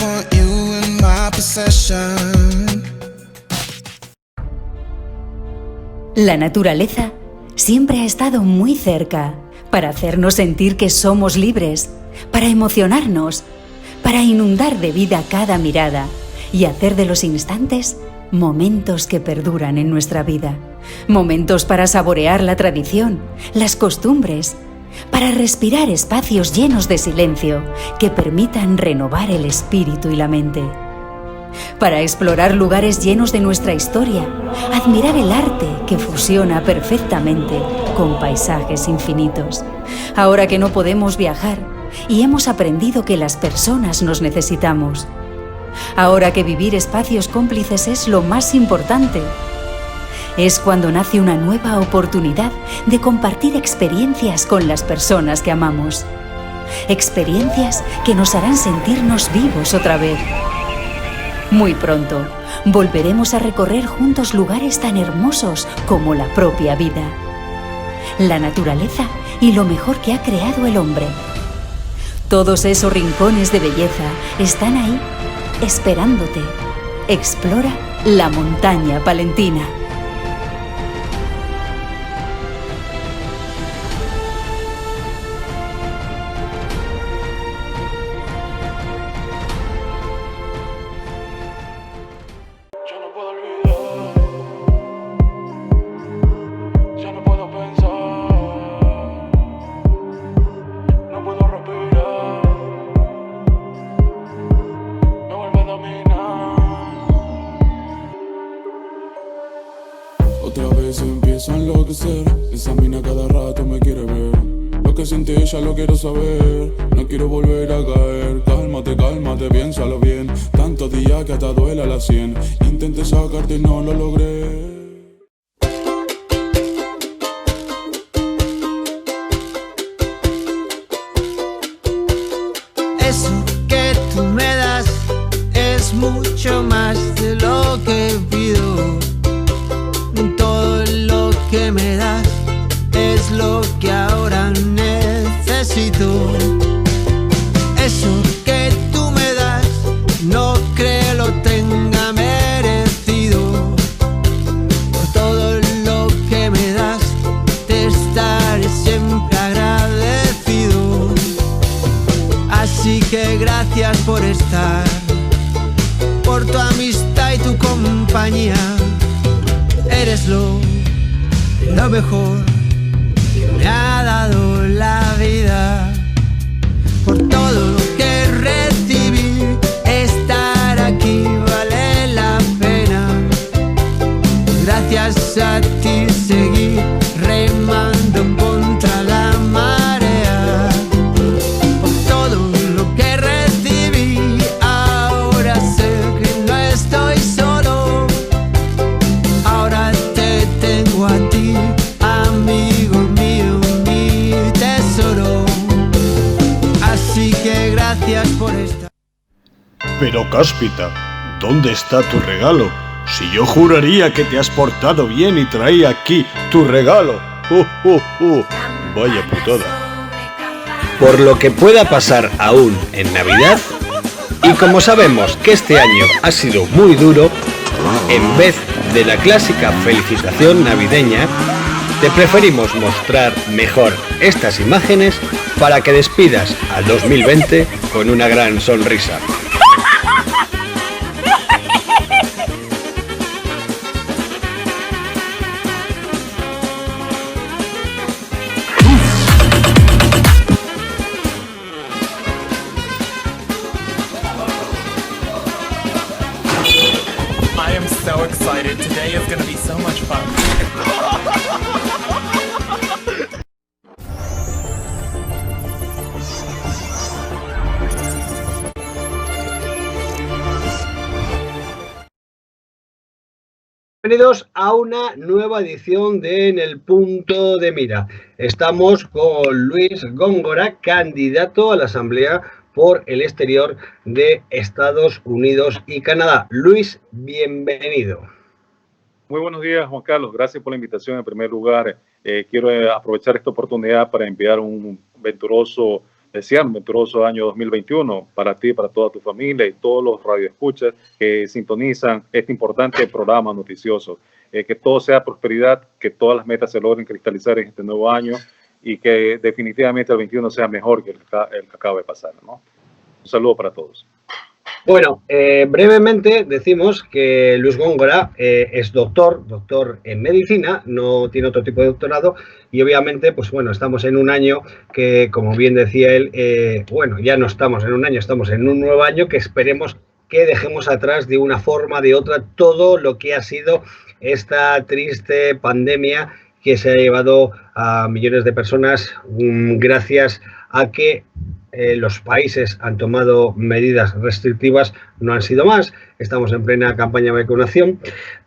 want you in my possession. La naturaleza siempre ha estado muy cerca para hacernos sentir que somos libres, para emocionarnos, para inundar de vida cada mirada y hacer de los instantes momentos que perduran en nuestra vida. Momentos para saborear la tradición, las costumbres, para respirar espacios llenos de silencio que permitan renovar el espíritu y la mente. Para explorar lugares llenos de nuestra historia, admirar el arte que fusiona perfectamente con paisajes infinitos. Ahora que no podemos viajar y hemos aprendido que las personas nos necesitamos. Ahora que vivir espacios cómplices es lo más importante. Es cuando nace una nueva oportunidad de compartir experiencias con las personas que amamos. Experiencias que nos harán sentirnos vivos otra vez. Muy pronto, volveremos a recorrer juntos lugares tan hermosos como la propia vida, la naturaleza y lo mejor que ha creado el hombre. Todos esos rincones de belleza están ahí, esperándote. Explora la montaña palentina. Otra vez empiezo a enloquecer. Esa mina cada rato me quiere ver. Lo que siente ella lo quiero saber. No quiero volver a caer. Cálmate, cálmate, piénsalo bien. Tantos días que hasta duele a la 100. Intenté sacarte y no lo logré. Eso que tú me das es mucho más de lo que pido. Todo lo que me das es lo que ahora necesito. Eso que tú me das no creo lo tenga merecido. Por todo lo que me das te estaré siempre agradecido. Así que gracias por estar, por tu amistad y tu compañía. Eres lo mejor que me ha dado la vida. Por todo lo que recibí, estar aquí vale la pena. Gracias a ti seguí remando contra la marea. Por todo lo que recibí, ahora sé que no estoy solo. Ahora te tengo a ti, amigo mío, mi tesoro. Así que gracias por estar. Pero Cáspita, ¿dónde está tu regalo? Si yo juraría que te has portado bien y traía aquí tu regalo. Vaya putada. Por lo que pueda pasar aún en Navidad, y como sabemos que este año ha sido muy duro, en vez de la clásica felicitación navideña, te preferimos mostrar mejor estas imágenes para que despidas al 2020 con una gran sonrisa. I am so excited. Today is going to be so much fun. Bienvenidos a una nueva edición de En el Punto de Mira. Estamos con Luis Góngora, candidato a la Asamblea por el exterior de Estados Unidos y Canadá. Luis, bienvenido. Muy buenos días, Juan Carlos. Gracias por la invitación. En primer lugar, quiero aprovechar esta oportunidad para enviar un venturoso desear un venturoso año 2021 para ti, para toda tu familia y todos los radioescuchas que sintonizan este importante programa noticioso. Que todo sea prosperidad, que todas las metas se logren cristalizar en este nuevo año y que definitivamente el 21 sea mejor que el que acaba de pasar, ¿no? Un saludo para todos. Bueno, brevemente decimos que Luis Góngora es doctor en medicina, no tiene otro tipo de doctorado y obviamente, pues bueno, estamos en un año que, como bien decía él, bueno, ya no estamos en un año, estamos en un nuevo año que esperemos que dejemos atrás de una forma o de otra todo lo que ha sido esta triste pandemia que se ha llevado a millones de personas gracias a que los países han tomado medidas restrictivas, no han sido más. Estamos en plena campaña de vacunación.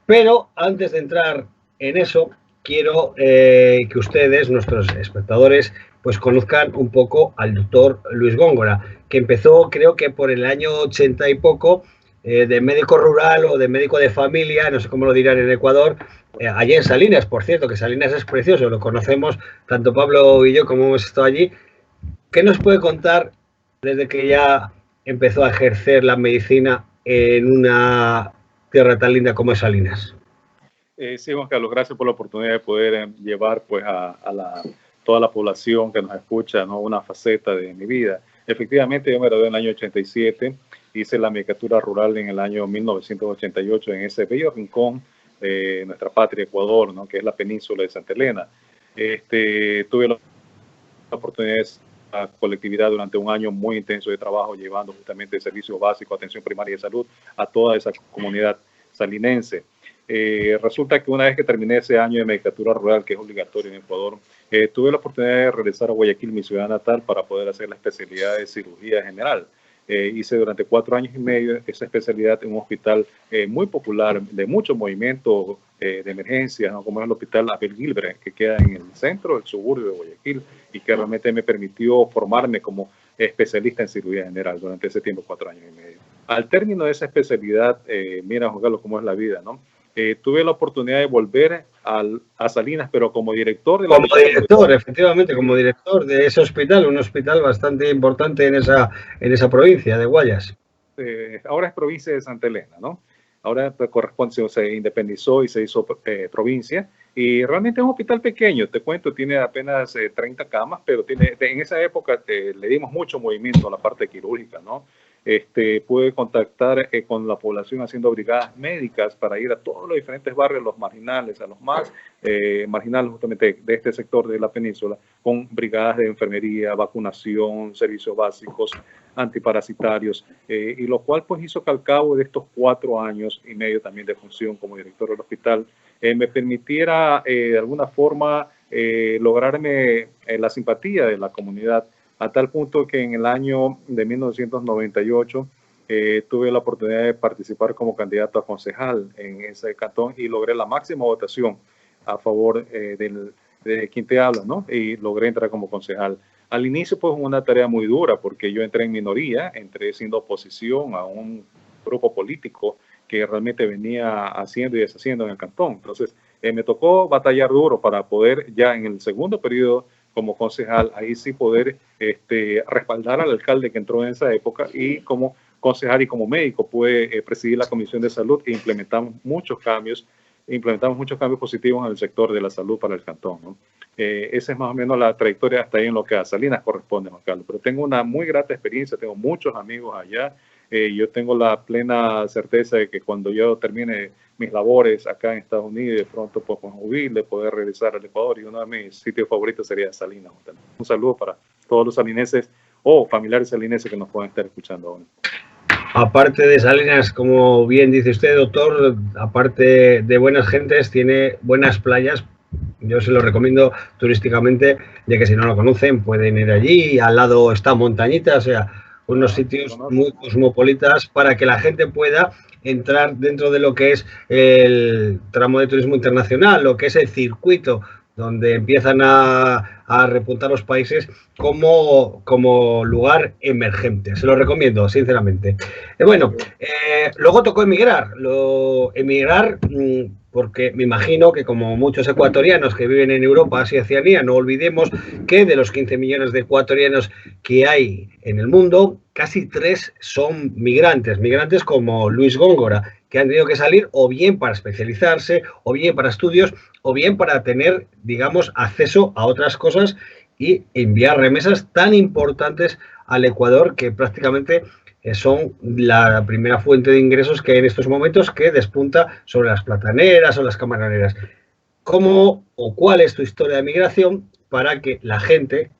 Pero antes de entrar en eso, quiero que ustedes, nuestros espectadores, pues conozcan un poco al doctor Luis Góngora, que empezó, creo que por el año 80 y poco, de médico rural o de médico de familia, no sé cómo lo dirán en Ecuador, allí en Salinas, por cierto, que Salinas es precioso, lo conocemos tanto Pablo y yo como hemos estado allí. ¿Qué nos puede contar desde que ya empezó a ejercer la medicina en una tierra tan linda como es Salinas? Sí, Juan Carlos, gracias por la oportunidad de poder llevar pues a toda la población que nos escucha, ¿no?, una faceta de mi vida. Efectivamente, yo me gradué en el año 87, hice la medicatura rural en el año 1988 en ese bello rincón de nuestra patria, Ecuador, ¿no?, que es la península de Santa Elena. Tuve la oportunidad de la colectividad durante un año muy intenso de trabajo, llevando justamente servicios básicos, atención primaria de salud a toda esa comunidad salinense. Resulta que una vez que terminé ese año de medicatura rural, que es obligatorio en Ecuador, tuve la oportunidad de regresar a Guayaquil, mi ciudad natal, para poder hacer la especialidad de cirugía general. Hice durante 4 años y medio esa especialidad en un hospital muy popular, de mucho movimiento de emergencias, ¿no?, como es el hospital Abel Gilbert, que queda en el centro del suburbio de Guayaquil y que realmente me permitió formarme como especialista en cirugía general durante ese tiempo, 4 años y medio. Al término de esa especialidad, mira, Juan Carlos, cómo es la vida, ¿no? Tuve la oportunidad de volver a Salinas, pero como director de la... Como director, efectivamente, como director de ese hospital, un hospital bastante importante en esa provincia de Guayas. Ahora es provincia de Santa Elena, ¿no? Ahora corresponde, se independizó y se hizo provincia. Y realmente es un hospital pequeño, te cuento, tiene apenas 30 camas, pero en esa época le dimos mucho movimiento a la parte quirúrgica, ¿no? Pude contactar con la población haciendo brigadas médicas para ir a todos los diferentes barrios, los marginales, a los más marginales justamente de este sector de la península, con brigadas de enfermería, vacunación, servicios básicos, antiparasitarios, y lo cual pues hizo que al cabo de estos 4 años y medio también de función como director del hospital, me permitiera de alguna forma lograrme la simpatía de la comunidad, a tal punto que en el año de 1998 tuve la oportunidad de participar como candidato a concejal en ese cantón y logré la máxima votación a favor de quien te habla, ¿no? Y logré entrar como concejal. Al inicio pues una tarea muy dura porque yo entré en minoría, entré siendo oposición a un grupo político que realmente venía haciendo y deshaciendo en el cantón. Entonces me tocó batallar duro para poder ya en el segundo periodo como concejal, ahí sí poder respaldar al alcalde que entró en esa época, y como concejal y como médico pude presidir la Comisión de Salud e implementamos muchos cambios positivos en el sector de la salud para el cantón, ¿no? Esa es más o menos la trayectoria hasta ahí en lo que a Salinas corresponde, Juan Carlos. Pero tengo una muy grata experiencia, tengo muchos amigos allá. Yo tengo la plena certeza de que cuando yo termine mis labores acá en Estados Unidos y de pronto pues me jubile, poder regresar al Ecuador, y uno de mis sitios favoritos sería Salinas. Un saludo para todos los salinenses o familiares salinenses que nos puedan estar escuchando ahora. Aparte de Salinas, como bien dice usted, doctor, aparte de buenas gentes, tiene buenas playas. Yo se lo recomiendo turísticamente, ya que si no lo conocen pueden ir allí. Al lado está Montañita, o sea, unos sitios muy cosmopolitas para que la gente pueda entrar dentro de lo que es el tramo de turismo internacional, lo que es el circuito donde empiezan a repuntar los países como lugar emergente. Se lo recomiendo, sinceramente. Luego tocó emigrar. Porque me imagino que como muchos ecuatorianos que viven en Europa, Asia y Oceanía, no olvidemos que de los 15 millones de ecuatorianos que hay en el mundo, casi 3 son migrantes como Luis Góngora, que han tenido que salir o bien para especializarse, o bien para estudios, o bien para tener, digamos, acceso a otras cosas y enviar remesas tan importantes al Ecuador, que prácticamente son la primera fuente de ingresos que hay en estos momentos, que despunta sobre las plataneras o las camaroneras. ¿Cómo o cuál es tu historia de migración para que la gente,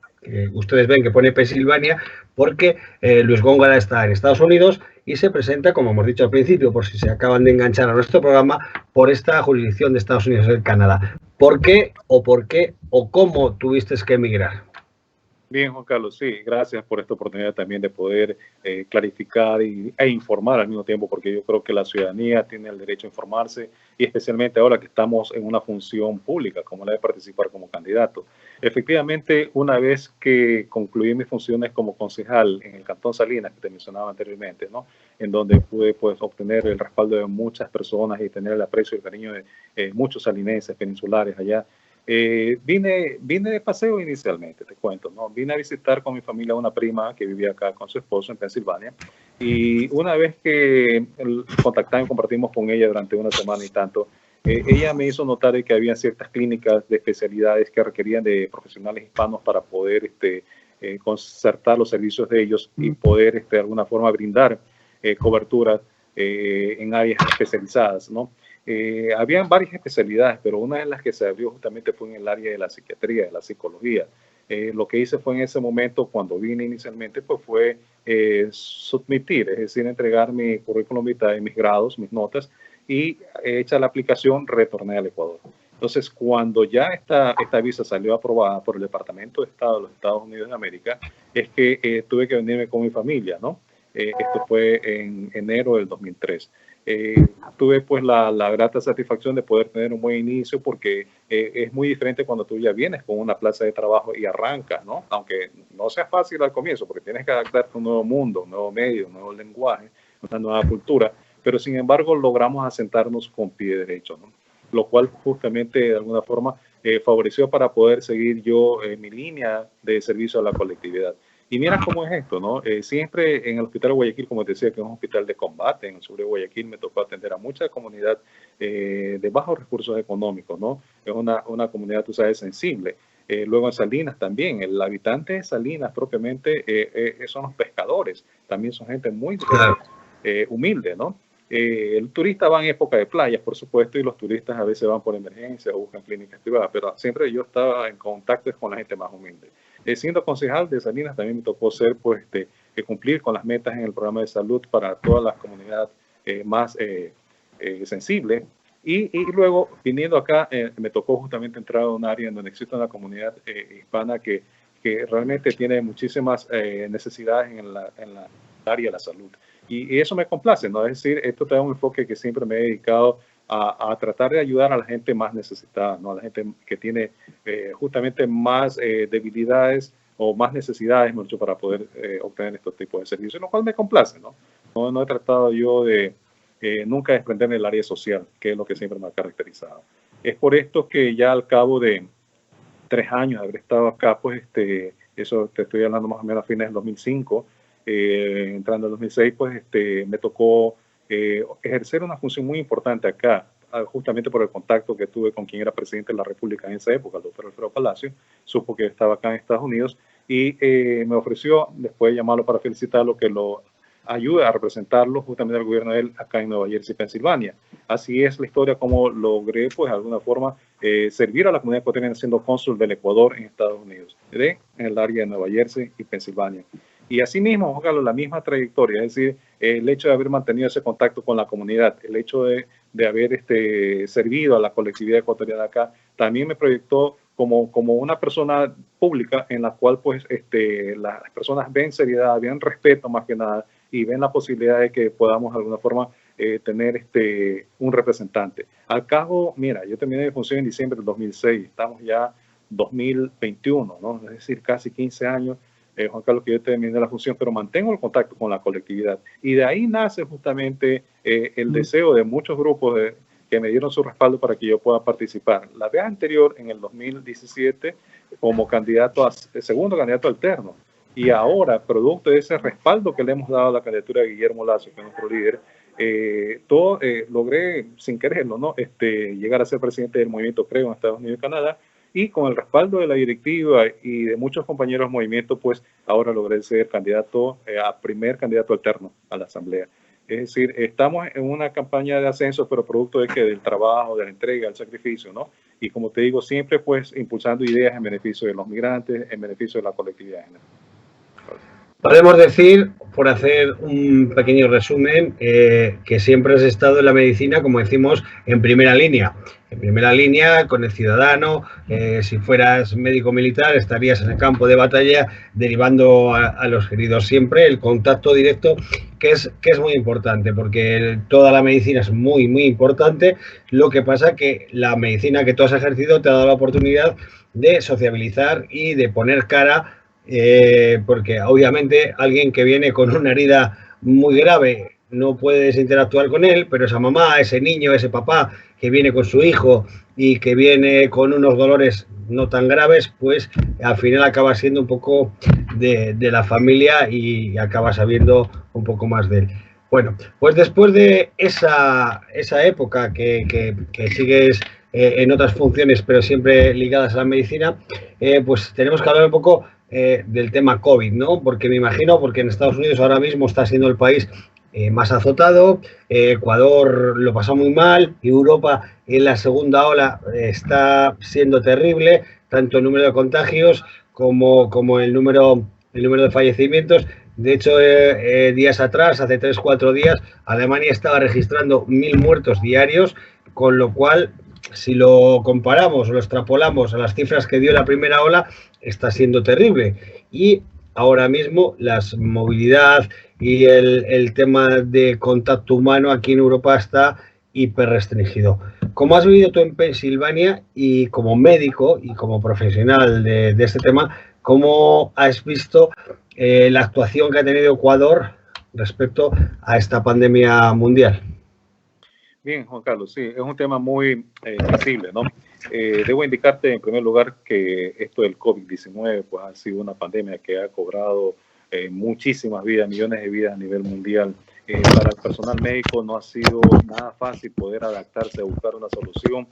ustedes ven que pone Pensilvania, porque Luis Góngora está en Estados Unidos y se presenta, como hemos dicho al principio, por si se acaban de enganchar a nuestro programa, por esta jurisdicción de Estados Unidos y Canadá? ¿Por qué o cómo tuviste que emigrar? Bien, Juan Carlos, sí, gracias por esta oportunidad también de poder clarificar e informar al mismo tiempo, porque yo creo que la ciudadanía tiene el derecho a informarse y especialmente ahora que estamos en una función pública, como la de participar como candidato. Efectivamente, una vez que concluí mis funciones como concejal en el Cantón Salinas, que te mencionaba anteriormente, ¿no? En donde pude pues, obtener el respaldo de muchas personas y tener el aprecio y el cariño de muchos salinenses peninsulares allá. Vine de paseo inicialmente, te cuento, ¿no? Vine a visitar con mi familia a una prima que vivía acá con su esposo en Pensilvania, y una vez que contactamos y compartimos con ella durante una semana y tanto, ella me hizo notar de que había ciertas clínicas de especialidades que requerían de profesionales hispanos para poder concertar los servicios de ellos y poder de alguna forma brindar cobertura en áreas especializadas, ¿no? Habían varias especialidades, pero una de las que se abrió justamente fue en el área de la psiquiatría, de la psicología. Lo que hice fue en ese momento, cuando vine inicialmente, pues fue submitir, es decir, entregar mi currículum vitae, mis grados, mis notas, y hecha la aplicación, retorné al Ecuador. Entonces, cuando ya esta visa salió aprobada por el Departamento de Estado de los Estados Unidos de América, es que tuve que venirme con mi familia, ¿no? Esto fue en enero del 2003. Tuve pues la grata satisfacción de poder tener un buen inicio, porque es muy diferente cuando tú ya vienes con una plaza de trabajo y arrancas, ¿no? Aunque no sea fácil al comienzo, porque tienes que adaptarte a un nuevo mundo, un nuevo medio, un nuevo lenguaje, una nueva cultura, pero sin embargo logramos asentarnos con pie derecho, ¿no? Lo cual justamente de alguna forma favoreció para poder seguir yo mi línea de servicio a la colectividad. Y mira cómo es esto, ¿no? Siempre en el Hospital de Guayaquil, como te decía, que es un hospital de combate en el sur de Guayaquil, me tocó atender a mucha comunidad de bajos recursos económicos, ¿no? Es una comunidad, tú sabes, sensible. Luego en Salinas también, el habitante de Salinas propiamente son los pescadores, también son gente muy humilde, ¿no? El turista va en época de playas, por supuesto, y los turistas a veces van por emergencia o buscan clínicas privadas, pero siempre yo estaba en contacto con la gente más humilde. Siendo concejal de Salinas también me tocó cumplir con las metas en el programa de salud para toda la comunidad más sensible. Y luego, viniendo acá, me tocó justamente entrar a un área en donde existe una comunidad hispana que realmente tiene muchísimas necesidades en la área de la salud. Y eso me complace, ¿no? Es decir, esto te da un enfoque que siempre me he dedicado a tratar de ayudar a la gente más necesitada, ¿no? A la gente que tiene justamente más debilidades o más necesidades, mucho, para poder obtener estos tipos de servicios, lo cual me complace, ¿no? No he tratado yo de nunca desprenderme del área social, que es lo que siempre me ha caracterizado. Es por esto que ya al cabo de 3 años de haber estado acá, pues eso te estoy hablando más o menos a fines del 2005, entrando en 2006, pues me tocó ejercer una función muy importante acá, justamente por el contacto que tuve con quien era presidente de la República en esa época, el doctor Alfredo Palacio. Supo que estaba acá en Estados Unidos y me ofreció, después de llamarlo para felicitarlo, que lo ayude a representarlo justamente al gobierno de él acá en Nueva Jersey, Pensilvania. Así es la historia como logré, pues, de alguna forma, servir a la comunidad ecuatoriana siendo cónsul del Ecuador en Estados Unidos, en el área de Nueva Jersey y Pensilvania. Y así mismo, Juan Carlos, la misma trayectoria, es decir, el hecho de haber mantenido ese contacto con la comunidad, el hecho de haber servido a la colectividad ecuatoriana acá, también me proyectó como una persona pública en la cual pues las personas ven seriedad, ven respeto más que nada, y ven la posibilidad de que podamos de alguna forma tener un representante. Al cabo, mira, yo terminé de función en diciembre del 2006, estamos ya 2021, ¿no? Es decir, casi 15 años, Juan Carlos, que yo terminé la función, pero mantengo el contacto con la colectividad. Y de ahí nace justamente el deseo de muchos grupos que me dieron su respaldo para que yo pueda participar. La vez anterior, en el 2017, como segundo candidato alterno. Y ahora, producto de ese respaldo que le hemos dado a la candidatura de Guillermo Lasso, que es nuestro líder, logré, sin quererlo, ¿no? Llegar a ser presidente del movimiento Creo en Estados Unidos y Canadá, y con el respaldo de la directiva y de muchos compañeros del movimiento, pues ahora logré ser primer candidato alterno a la Asamblea. Es decir, estamos en una campaña de ascenso, pero producto del trabajo, de la entrega, del sacrificio, ¿no? Y como te digo, siempre pues impulsando ideas en beneficio de los migrantes, en beneficio de la colectividad en general. Podemos decir, por hacer un pequeño resumen, que siempre has estado en la medicina, como decimos, en primera línea. En primera línea, con el ciudadano. Si fueras médico militar, estarías en el campo de batalla, derivando a los heridos siempre. El contacto directo, que es muy importante, porque toda la medicina es muy, muy importante. Lo que pasa que la medicina que tú has ejercido te ha dado la oportunidad de sociabilizar y de poner cara. Porque obviamente alguien que viene con una herida muy grave no puedes interactuar con él, pero esa mamá, ese niño, ese papá que viene con su hijo y que viene con unos dolores no tan graves, pues al final acaba siendo un poco de la familia y acaba sabiendo un poco más de él. Bueno, pues después de esa época que sigues en otras funciones, pero siempre ligadas a la medicina, pues tenemos que hablar un poco del tema COVID, ¿no? Porque me imagino, porque en Estados Unidos ahora mismo está siendo el país más azotado, Ecuador lo pasa muy mal, y Europa en la segunda ola está siendo terrible, tanto el número de contagios como el número de fallecimientos. De hecho, días atrás, hace 3-4 días, Alemania estaba registrando 1.000 muertos diarios, con lo cual, si lo comparamos o lo extrapolamos a las cifras que dio la primera ola, está siendo terrible. Y ahora mismo la movilidad y el tema de contacto humano aquí en Europa está hiper restringido. ¿Cómo has vivido tú en Pensilvania, y como médico y como profesional de este tema, cómo has visto la actuación que ha tenido Ecuador respecto a esta pandemia mundial? Bien, Juan Carlos, sí, es un tema muy sensible, ¿no? Debo indicarte en primer lugar que esto del COVID-19 pues ha sido una pandemia que ha cobrado muchísimas vidas, millones de vidas a nivel mundial. Para el personal médico no ha sido nada fácil poder adaptarse a buscar una solución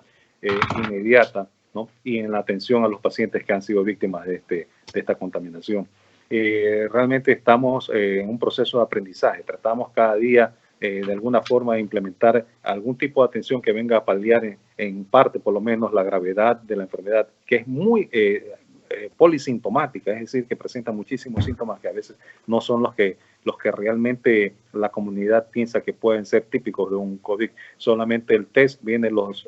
inmediata, ¿no? Y en la atención a los pacientes que han sido víctimas de esta contaminación. Realmente estamos en un proceso de aprendizaje, tratamos cada día de alguna forma de implementar algún tipo de atención que venga a paliar en parte por lo menos la gravedad de la enfermedad, que es muy polisintomática, es decir, que presenta muchísimos síntomas que a veces no son los que realmente la comunidad piensa que pueden ser típicos de un COVID. Solamente el test viene los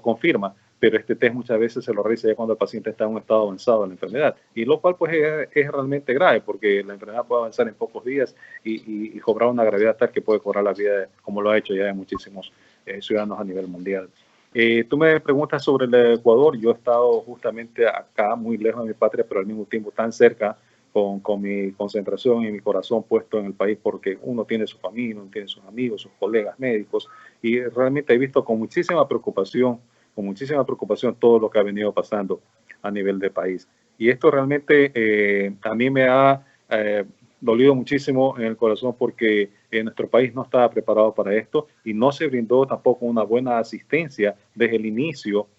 confirma, pero este test muchas veces se lo realiza ya cuando el paciente está en un estado avanzado de la enfermedad, y lo cual pues es realmente grave, porque la enfermedad puede avanzar en pocos días y cobrar una gravedad tal que puede cobrar la vida, como lo ha hecho ya de muchísimos ciudadanos a nivel mundial. Tú me preguntas sobre el Ecuador. Yo he estado justamente acá, muy lejos de mi patria, pero al mismo tiempo tan cerca, con mi concentración y mi corazón puesto en el país, porque uno tiene su familia, uno tiene sus amigos, sus colegas médicos, y realmente he visto con muchísima preocupación todo lo que ha venido pasando a nivel de país. Y esto realmente a mí me ha dolido muchísimo en el corazón, porque nuestro país no estaba preparado para esto y no se brindó tampoco una buena asistencia desde el inicio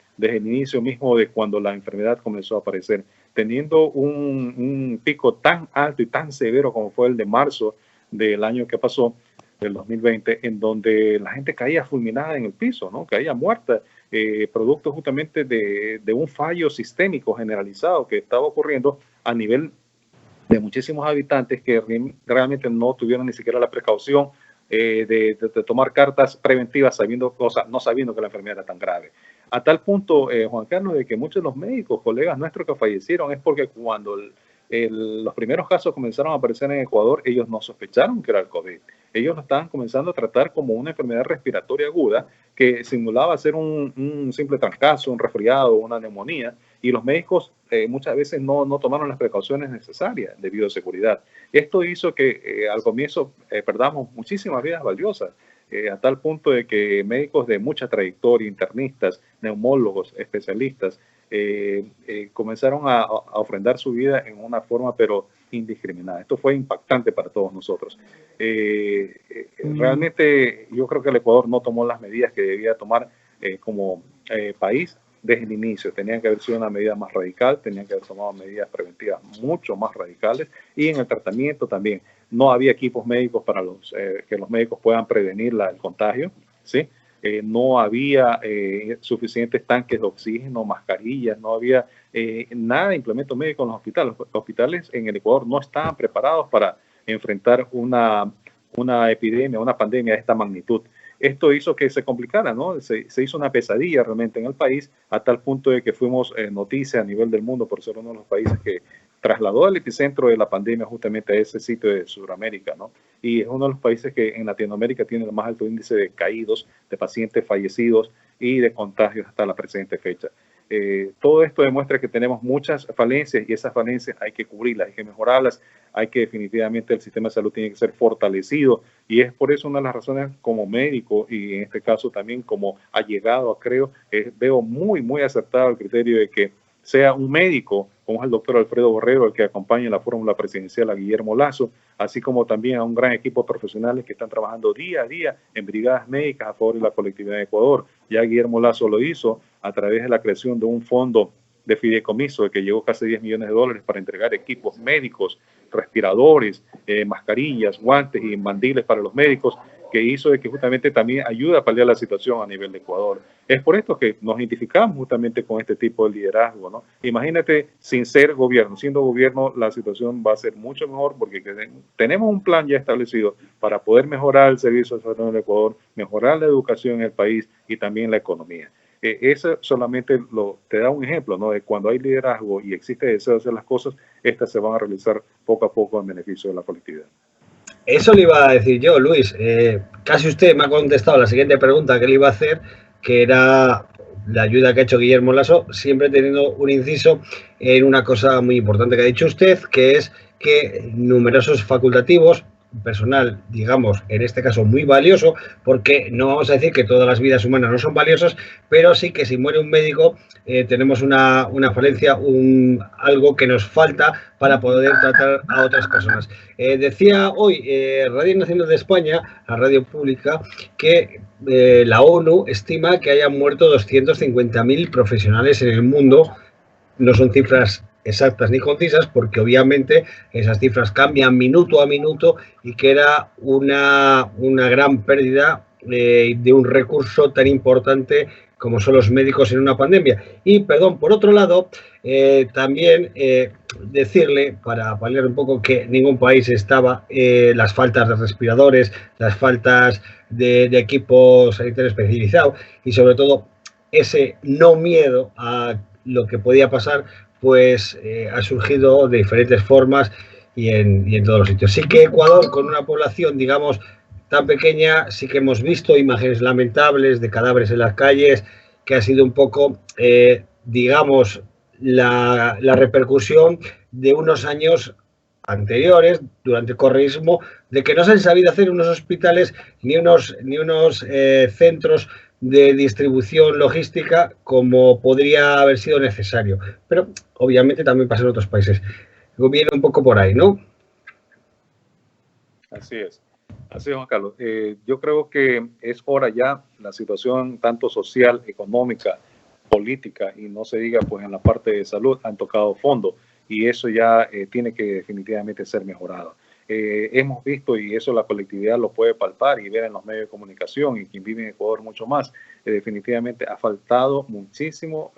mismo de cuando la enfermedad comenzó a aparecer, teniendo un pico tan alto y tan severo como fue el de marzo del año que pasó, del 2020, en donde la gente caía fulminada en el piso, ¿no? Caía muerta, producto justamente de un fallo sistémico generalizado que estaba ocurriendo a nivel de muchísimos habitantes que realmente no tuvieron ni siquiera la precaución de tomar cartas preventivas no sabiendo que la enfermedad era tan grave. A tal punto, Juan Carlos, de que muchos de los médicos, colegas nuestros que fallecieron, es porque cuando los primeros casos comenzaron a aparecer en Ecuador, ellos no sospecharon que era el COVID. Ellos lo estaban comenzando a tratar como una enfermedad respiratoria aguda que simulaba ser un simple trancazo, un resfriado, una neumonía, y los médicos muchas veces no tomaron las precauciones necesarias de bioseguridad. Esto hizo que al comienzo perdamos muchísimas vidas valiosas, a tal punto de que médicos de mucha trayectoria, internistas, neumólogos, especialistas, comenzaron a ofrendar su vida en una forma pero indiscriminada. Esto fue impactante para todos nosotros. Realmente yo creo que el Ecuador no tomó las medidas que debía tomar como país desde el inicio. Tenían que haber sido una medida más radical, tenían que haber tomado medidas preventivas mucho más radicales, y en el tratamiento también. No había equipos médicos para que los médicos puedan prevenir el contagio, ¿sí? No había suficientes tanques de oxígeno, mascarillas, no había nada de implementos médicos en los hospitales. Los hospitales en el Ecuador no estaban preparados para enfrentar una epidemia, una pandemia de esta magnitud. Esto hizo que se complicara, ¿no? Se hizo una pesadilla realmente en el país, a tal punto de que fuimos noticia a nivel del mundo por ser uno de los países que trasladó el epicentro de la pandemia justamente a ese sitio de Sudamérica, ¿no? Y es uno de los países que en Latinoamérica tiene el más alto índice de caídos, de pacientes fallecidos y de contagios hasta la presente fecha. Todo esto demuestra que tenemos muchas falencias, y esas falencias hay que cubrirlas, hay que mejorarlas, hay que definitivamente el sistema de salud tiene que ser fortalecido, y es por eso una de las razones como médico, y en este caso también como allegado, creo, veo muy acertado el criterio de que sea un médico, como es el doctor Alfredo Borrero, el que acompaña la fórmula presidencial a Guillermo Lasso, así como también a un gran equipo de profesionales que están trabajando día a día en brigadas médicas a favor de la colectividad de Ecuador. Ya Guillermo Lasso lo hizo a través de la creación de un fondo de fideicomiso que llegó casi $10 millones para entregar equipos médicos, respiradores, mascarillas, guantes y mandiles para los médicos, que hizo de que justamente también ayuda a paliar la situación a nivel de Ecuador. Es por esto que nos identificamos justamente con este tipo de liderazgo, ¿no? Imagínate, sin ser gobierno, siendo gobierno, la situación va a ser mucho mejor, porque tenemos un plan ya establecido para poder mejorar el servicio de salud en Ecuador, mejorar la educación en el país y también la economía. Eso solamente te da un ejemplo, ¿no? De cuando hay liderazgo y existe deseo de hacer las cosas, estas se van a realizar poco a poco en beneficio de la colectividad. Eso le iba a decir yo, Luis. Casi usted me ha contestado la siguiente pregunta que le iba a hacer, que era la ayuda que ha hecho Guillermo Lasso, siempre teniendo un inciso en una cosa muy importante que ha dicho usted, que es que numerosos facultativos, personal, digamos, en este caso muy valioso, porque no vamos a decir que todas las vidas humanas no son valiosas, pero sí que si muere un médico tenemos una falencia, algo que nos falta para poder tratar a otras personas. Decía hoy Radio Nacional de España, la radio pública, que la ONU estima que hayan muerto 250.000 profesionales en el mundo. No son cifras exactas ni concisas, porque obviamente esas cifras cambian minuto a minuto, y que era una gran pérdida de un recurso tan importante como son los médicos en una pandemia. Y, perdón, por otro lado, también decirle, para paliar un poco, que ningún país estaba las faltas de respiradores, las faltas de equipos sanitarios especializados, y sobre todo ese no miedo a lo que podía pasar, pues ha surgido de diferentes formas y en todos los sitios. Sí que Ecuador, con una población, digamos, tan pequeña, sí que hemos visto imágenes lamentables de cadáveres en las calles, que ha sido un poco, digamos, la repercusión de unos años anteriores, durante el correísmo, de que no se han sabido hacer unos hospitales ni unos centros de distribución logística como podría haber sido necesario. Pero obviamente también pasa en otros países. Viene un poco por ahí, ¿no? Así es, Juan Carlos. Yo creo que es hora ya, la situación tanto social, económica, política, y no se diga pues en la parte de salud, han tocado fondo, y eso ya tiene que definitivamente ser mejorado. Hemos visto, y eso la colectividad lo puede palpar y ver en los medios de comunicación, y quien vive en Ecuador mucho más, definitivamente ha faltado muchísimo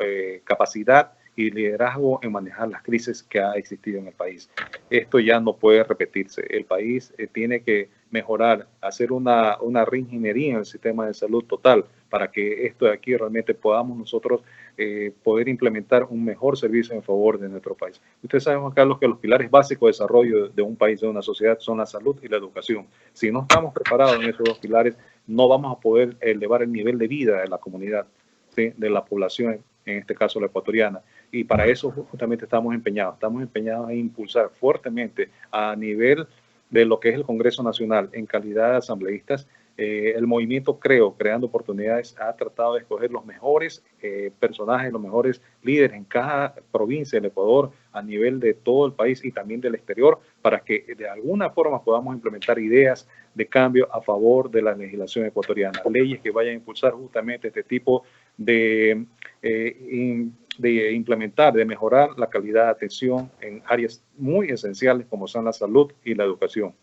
capacidad y liderazgo en manejar las crisis que ha existido en el país. Esto ya no puede repetirse. El país tiene que mejorar, hacer una reingeniería en el sistema de salud total, para que esto de aquí realmente podamos nosotros poder implementar un mejor servicio en favor de nuestro país. Ustedes saben, Juan Carlos, que los pilares básicos de desarrollo de un país, de una sociedad, son la salud y la educación. Si no estamos preparados en esos dos pilares, no vamos a poder elevar el nivel de vida de la comunidad, ¿sí?, de la población, en este caso la ecuatoriana. Y para eso justamente estamos empeñados en impulsar fuertemente a nivel de lo que es el Congreso Nacional en calidad de asambleístas. El movimiento Creando Oportunidades ha tratado de escoger los mejores personajes, los mejores líderes en cada provincia del Ecuador, a nivel de todo el país y también del exterior, para que de alguna forma podamos implementar ideas de cambio a favor de la legislación ecuatoriana, leyes que vayan a impulsar justamente este tipo de implementar, de mejorar la calidad de atención en áreas muy esenciales como son la salud y la educación.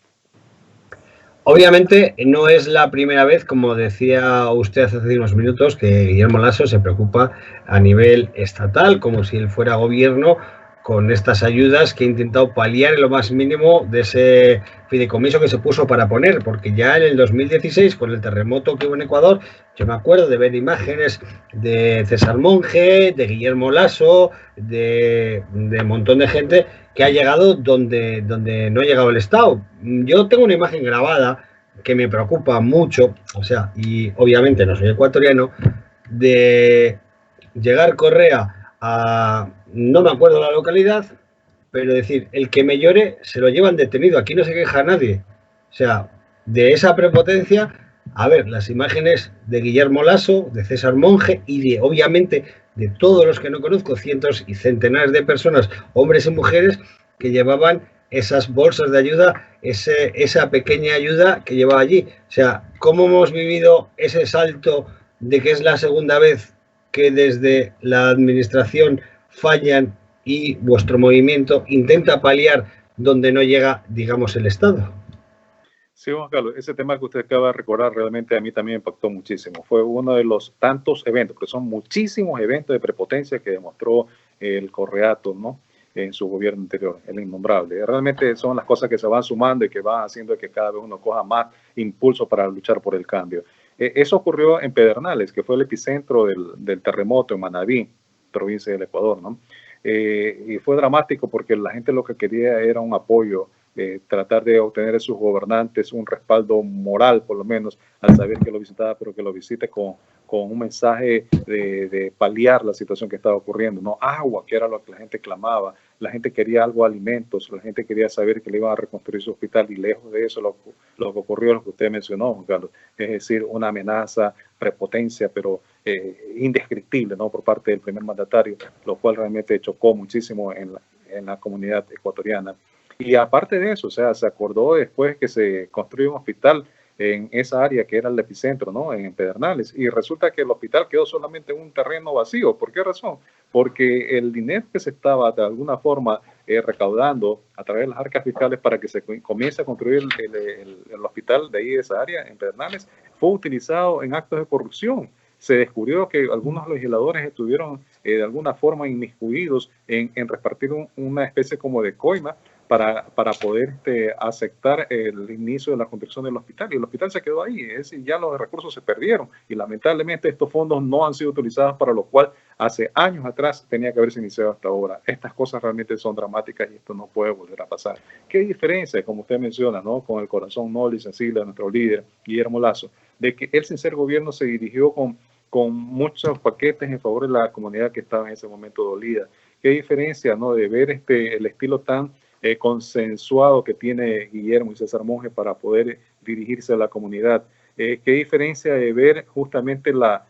Obviamente no es la primera vez, como decía usted hace unos minutos, que Guillermo Lasso se preocupa a nivel estatal, como si él fuera gobierno, con estas ayudas que ha intentado paliar en lo más mínimo de ese fideicomiso que se puso para poner, porque ya en el 2016, con el terremoto que hubo en Ecuador, yo me acuerdo de ver imágenes de César Monge, de Guillermo Lasso, de un montón de gente que ha llegado donde no ha llegado el Estado. Yo tengo una imagen grabada que me preocupa mucho, o sea, y obviamente no soy ecuatoriano, de llegar Correa a, no me acuerdo la localidad, pero decir, el que me llore se lo llevan detenido, aquí no se queja nadie. O sea, de esa prepotencia, a ver, las imágenes de Guillermo Lasso, de César Monge y de, obviamente, de todos los que no conozco, cientos y centenares de personas, hombres y mujeres, que llevaban esas bolsas de ayuda, esa pequeña ayuda que llevaba allí. O sea, ¿cómo hemos vivido ese salto de que es la segunda vez que desde la administración fallan y vuestro movimiento intenta paliar donde no llega, digamos, el Estado? Sí, Juan Carlos, ese tema que usted acaba de recordar realmente a mí también me impactó muchísimo. Fue uno de los tantos eventos, que son muchísimos eventos de prepotencia que demostró el Correato, ¿no?, en su gobierno anterior, el innombrable. Realmente son las cosas que se van sumando y que van haciendo que cada vez uno coja más impulso para luchar por el cambio. Eso ocurrió en Pedernales, que fue el epicentro del terremoto en Manabí, provincia del Ecuador, ¿no? Y fue dramático porque la gente lo que quería era un apoyo, tratar de obtener de sus gobernantes un respaldo moral, por lo menos, al saber que lo visitaba, pero que lo visite con un mensaje de paliar la situación que estaba ocurriendo, ¿no? Agua, que era lo que la gente clamaba, la gente quería algo, alimentos, la gente quería saber que le iban a reconstruir su hospital, y lejos de eso lo que ocurrió, lo que usted mencionó, Juan Carlos, es decir, una amenaza, prepotencia, pero indescriptible, ¿no?, por parte del primer mandatario, lo cual realmente chocó muchísimo en la comunidad ecuatoriana. Y aparte de eso, o sea, se acordó después que se construyó un hospital en esa área que era el epicentro, ¿no?, en Pedernales, y resulta que el hospital quedó solamente en un terreno vacío. ¿Por qué razón? Porque el dinero que se estaba de alguna forma recaudando a través de las arcas fiscales para que se comience a construir el hospital de ahí, de esa área, en Pedernales, fue utilizado en actos de corrupción. Se descubrió que algunos legisladores estuvieron de alguna forma inmiscuidos en repartir una especie como de coima para poder aceptar el inicio de la construcción del hospital, y el hospital se quedó ahí. Es decir, ya los recursos se perdieron y lamentablemente estos fondos no han sido utilizados para lo cual hace años atrás tenía que haberse iniciado esta obra. Estas cosas realmente son dramáticas y esto no puede volver a pasar. ¿Qué diferencia, como usted menciona, ¿no?, con el corazón noble y sensible de nuestro líder Guillermo Lasso, de que él, sin ser gobierno, se dirigió con muchos paquetes en favor de la comunidad que estaba en ese momento dolida? ¿Qué diferencia, ¿no?, de ver el estilo tan consensuado que tiene Guillermo y César Monge para poder dirigirse a la comunidad? ¿Qué diferencia de ver justamente la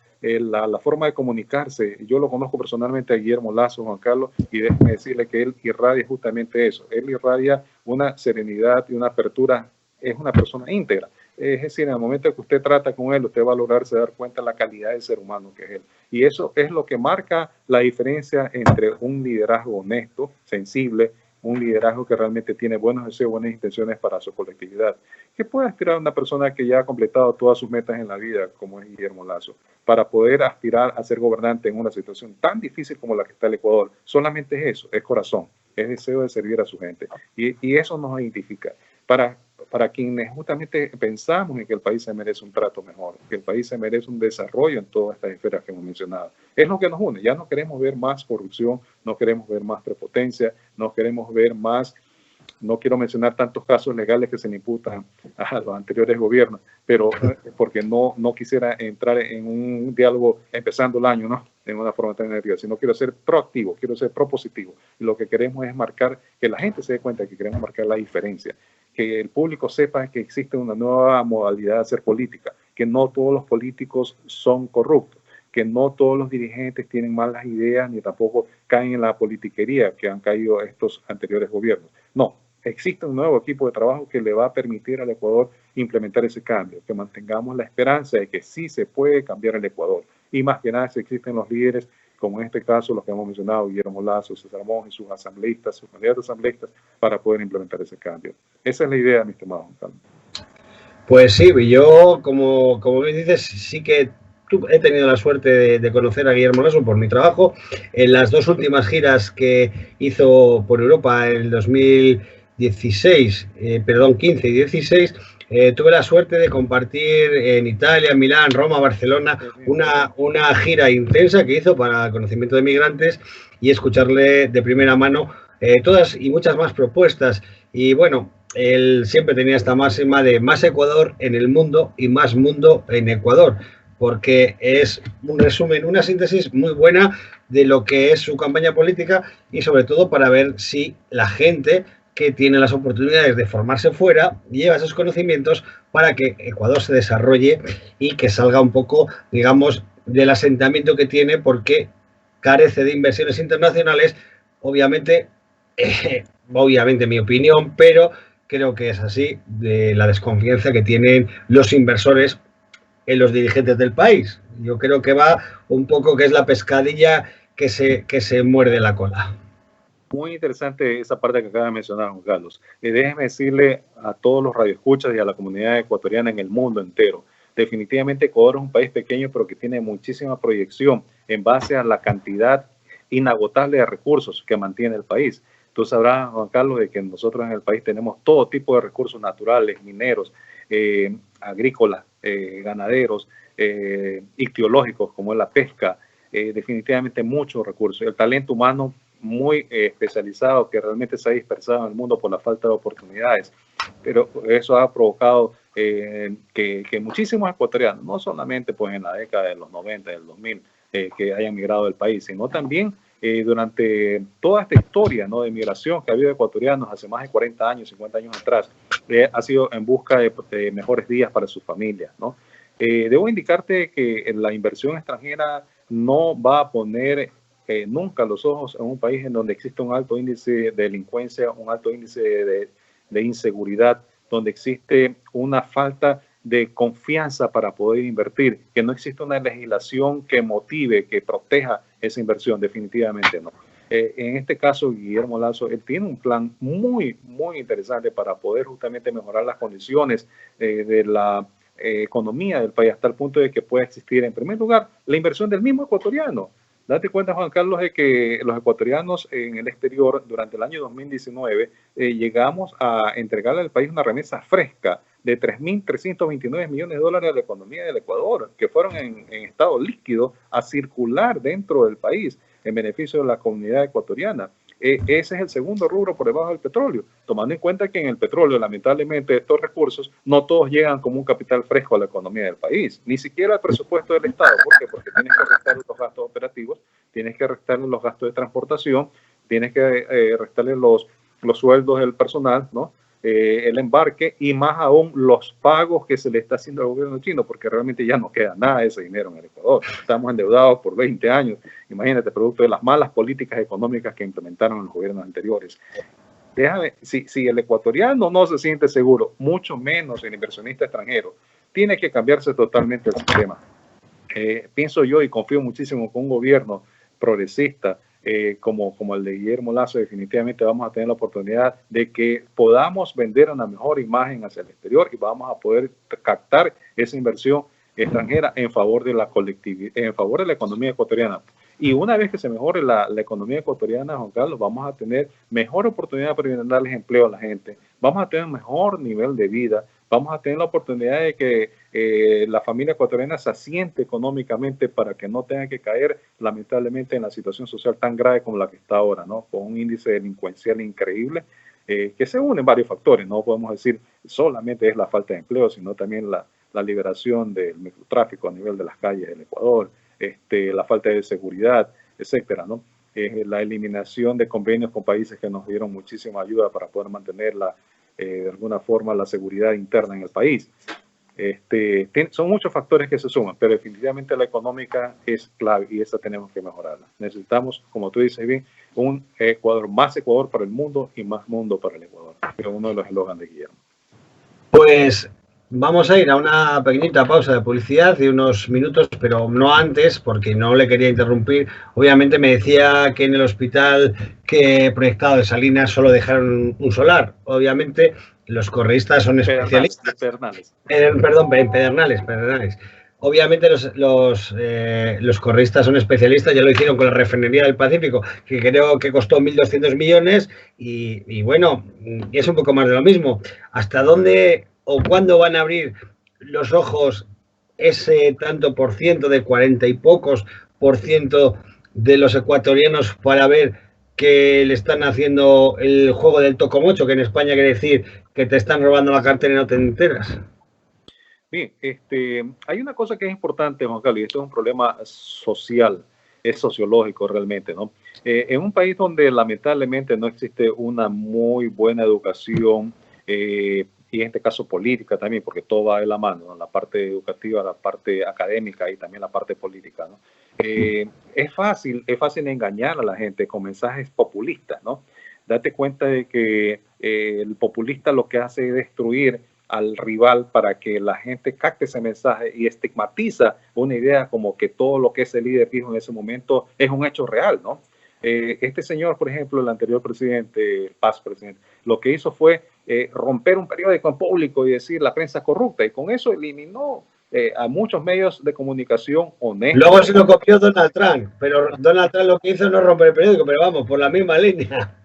forma de comunicarse? Yo lo conozco personalmente a Guillermo Lasso, Juan Carlos, y déjeme decirle que él irradia justamente eso. Él irradia una serenidad y una apertura. Es una persona íntegra. Es decir, en el momento que usted trata con él, usted va a lograrse dar cuenta de la calidad del ser humano que es él. Y eso es lo que marca la diferencia entre un liderazgo honesto, sensible, un liderazgo que realmente tiene buenos deseos, buenas intenciones para su colectividad. ¿Qué puede aspirar una persona que ya ha completado todas sus metas en la vida, como es Guillermo Lasso, para poder aspirar a ser gobernante en una situación tan difícil como la que está el Ecuador? Solamente es eso, es corazón, es deseo de servir a su gente. Y eso nos identifica. Para para quienes justamente pensamos en que el país se merece un trato mejor, que el país se merece un desarrollo en todas estas esferas que hemos mencionado. Es lo que nos une. Ya no queremos ver más corrupción, no queremos ver más prepotencia, no queremos ver más. No quiero mencionar tantos casos legales que se le imputan a los anteriores gobiernos, pero porque no quisiera entrar en un diálogo empezando el año, ¿no? En una forma tan negativa, sino quiero ser proactivo, quiero ser propositivo. Y lo que queremos es marcar, que la gente se dé cuenta que queremos marcar la diferencia, que el público sepa que existe una nueva modalidad de hacer política, que no todos los políticos son corruptos, que no todos los dirigentes tienen malas ideas ni tampoco caen en la politiquería que han caído estos anteriores gobiernos. No, existe un nuevo equipo de trabajo que le va a permitir al Ecuador implementar ese cambio, que mantengamos la esperanza de que sí se puede cambiar el Ecuador. Y más que nada, si existen los líderes, como en este caso los que hemos mencionado, Guillermo Lazo, César Monge, sus asambleístas, sus candidatos asambleístas, para poder implementar ese cambio. Esa es la idea, mi estimado Juan Carlos. Pues sí, yo, como bien dices, sí que he tenido la suerte de conocer a Guillermo Lasso por mi trabajo. En las dos últimas giras que hizo por Europa en el 2016, 15 y 16, tuve la suerte de compartir en Italia, Milán, Roma, Barcelona, una gira intensa que hizo para el conocimiento de migrantes y escucharle de primera mano todas y muchas más propuestas. Y bueno, él siempre tenía esta máxima de más Ecuador en el mundo y más mundo en Ecuador, porque es un resumen, una síntesis muy buena de lo que es su campaña política y sobre todo para ver si la gente que tiene las oportunidades de formarse fuera lleva esos conocimientos para que Ecuador se desarrolle y que salga un poco, digamos, del asentamiento que tiene, porque carece de inversiones internacionales, obviamente mi opinión, pero creo que es así, de la desconfianza que tienen los inversores en los dirigentes del país. Yo creo que va un poco, que es la pescadilla que se muerde la cola. Muy interesante esa parte que acaba de mencionar, Juan Carlos. Déjeme decirle a todos los radioescuchas y a la comunidad ecuatoriana en el mundo entero, definitivamente Ecuador es un país pequeño, pero que tiene muchísima proyección en base a la cantidad inagotable de recursos que mantiene el país. Tú sabrás, Juan Carlos, de que nosotros en el país tenemos todo tipo de recursos naturales, mineros, agrícolas, ganaderos, ictiológicos, como es la pesca, definitivamente muchos recursos. El talento humano muy especializado que realmente se ha dispersado en el mundo por la falta de oportunidades, pero eso ha provocado que muchísimos ecuatorianos, no solamente pues en la década de los 90, del 2000, que hayan migrado del país, sino también durante toda esta historia, ¿no?, de migración que ha habido ecuatorianos hace más de 40 años, 50 años atrás, ha sido en busca de mejores días para sus familias, ¿no? Debo indicarte que la inversión extranjera no va a poner nunca los ojos en un país en donde existe un alto índice de delincuencia, un alto índice de inseguridad, donde existe una falta de confianza para poder invertir, que no existe una legislación que motive, que proteja esa inversión, definitivamente no. En este caso, Guillermo Lasso, él tiene un plan muy, muy interesante para poder justamente mejorar las condiciones de la economía del país, hasta el punto de que pueda existir, en primer lugar, la inversión del mismo ecuatoriano. Date cuenta, Juan Carlos, de que los ecuatorianos en el exterior, durante el año 2019, llegamos a entregarle al país una remesa fresca de 3.329 millones de dólares a la economía del Ecuador, que fueron en estado líquido a circular dentro del país en beneficio de la comunidad ecuatoriana. Ese es el segundo rubro por debajo del petróleo, tomando en cuenta que en el petróleo, lamentablemente, estos recursos no todos llegan como un capital fresco a la economía del país, ni siquiera al presupuesto del Estado. ¿Por qué? Porque tienes que restarle los gastos operativos, tienes que restarle los gastos de transportación, tienes que restarle los sueldos del personal, ¿no? El embarque y más aún los pagos que se le está haciendo al gobierno chino, porque realmente ya no queda nada de ese dinero en el Ecuador. Estamos endeudados por 20 años, imagínate, producto de las malas políticas económicas que implementaron los gobiernos anteriores. Déjame, si el ecuatoriano no se siente seguro, mucho menos el inversionista extranjero, tiene que cambiarse totalmente el sistema. Pienso yo y confío muchísimo que un gobierno progresista como el de Guillermo Lasso, definitivamente vamos a tener la oportunidad de que podamos vender una mejor imagen hacia el exterior y vamos a poder captar esa inversión extranjera en favor de la colectividad, en favor de la economía ecuatoriana. Y una vez que se mejore la economía ecuatoriana, Juan Carlos, vamos a tener mejor oportunidad para darles empleo a la gente, vamos a tener un mejor nivel de vida, vamos a tener la oportunidad de que la familia ecuatoriana se asiente económicamente para que no tenga que caer lamentablemente en la situación social tan grave como la que está ahora, ¿no? Con un índice delincuencial increíble, que se unen varios factores. No podemos decir solamente es la falta de empleo, sino también la liberación del microtráfico a nivel de las calles del Ecuador, la falta de seguridad, etcétera, ¿no? La eliminación de convenios con países que nos dieron muchísima ayuda para poder mantener de alguna forma la seguridad interna en el país. Son muchos factores que se suman, pero definitivamente la económica es clave y esa tenemos que mejorarla. Necesitamos, como tú dices bien, un Ecuador, más Ecuador para el mundo y más mundo para el Ecuador, que es uno de los eslogans de Guillermo. Pues vamos a ir a una pequeñita pausa de publicidad de unos minutos, pero no antes, porque no le quería interrumpir. Obviamente me decía que en el hospital que proyectado de Salinas solo dejaron un solar. Obviamente los correístas son especialistas. Pedernales. Obviamente los correístas son especialistas, ya lo hicieron con la refinería del Pacífico, que creo que costó 1.200 millones y bueno, es un poco más de lo mismo. ¿Hasta dónde o cuándo van a abrir los ojos ese tanto por ciento de 40 y pocos por ciento de los ecuatorianos para ver que le están haciendo el juego del tocomocho, que en España quiere decir que te están robando la cartera y no te enteras? Bien, hay una cosa que es importante, Juan Carlos, y esto es un problema social, es sociológico realmente, ¿no? En un país donde lamentablemente no existe una muy buena educación, y en este caso política también, porque todo va de la mano, ¿no? La parte educativa, la parte académica y también la parte política, ¿no? Es fácil engañar a la gente con mensajes populistas, ¿no? Date cuenta de que el populista lo que hace es destruir al rival para que la gente capte ese mensaje y estigmatiza una idea como que todo lo que ese líder dijo en ese momento es un hecho real, ¿no? Este señor, por ejemplo, el anterior presidente, el paz presidente, lo que hizo fue romper un periódico en público y decir la prensa corrupta, y con eso eliminó a muchos medios de comunicación honestos. Luego se lo copió Donald Trump, pero Donald Trump lo que hizo no romper el periódico, pero vamos, por la misma línea.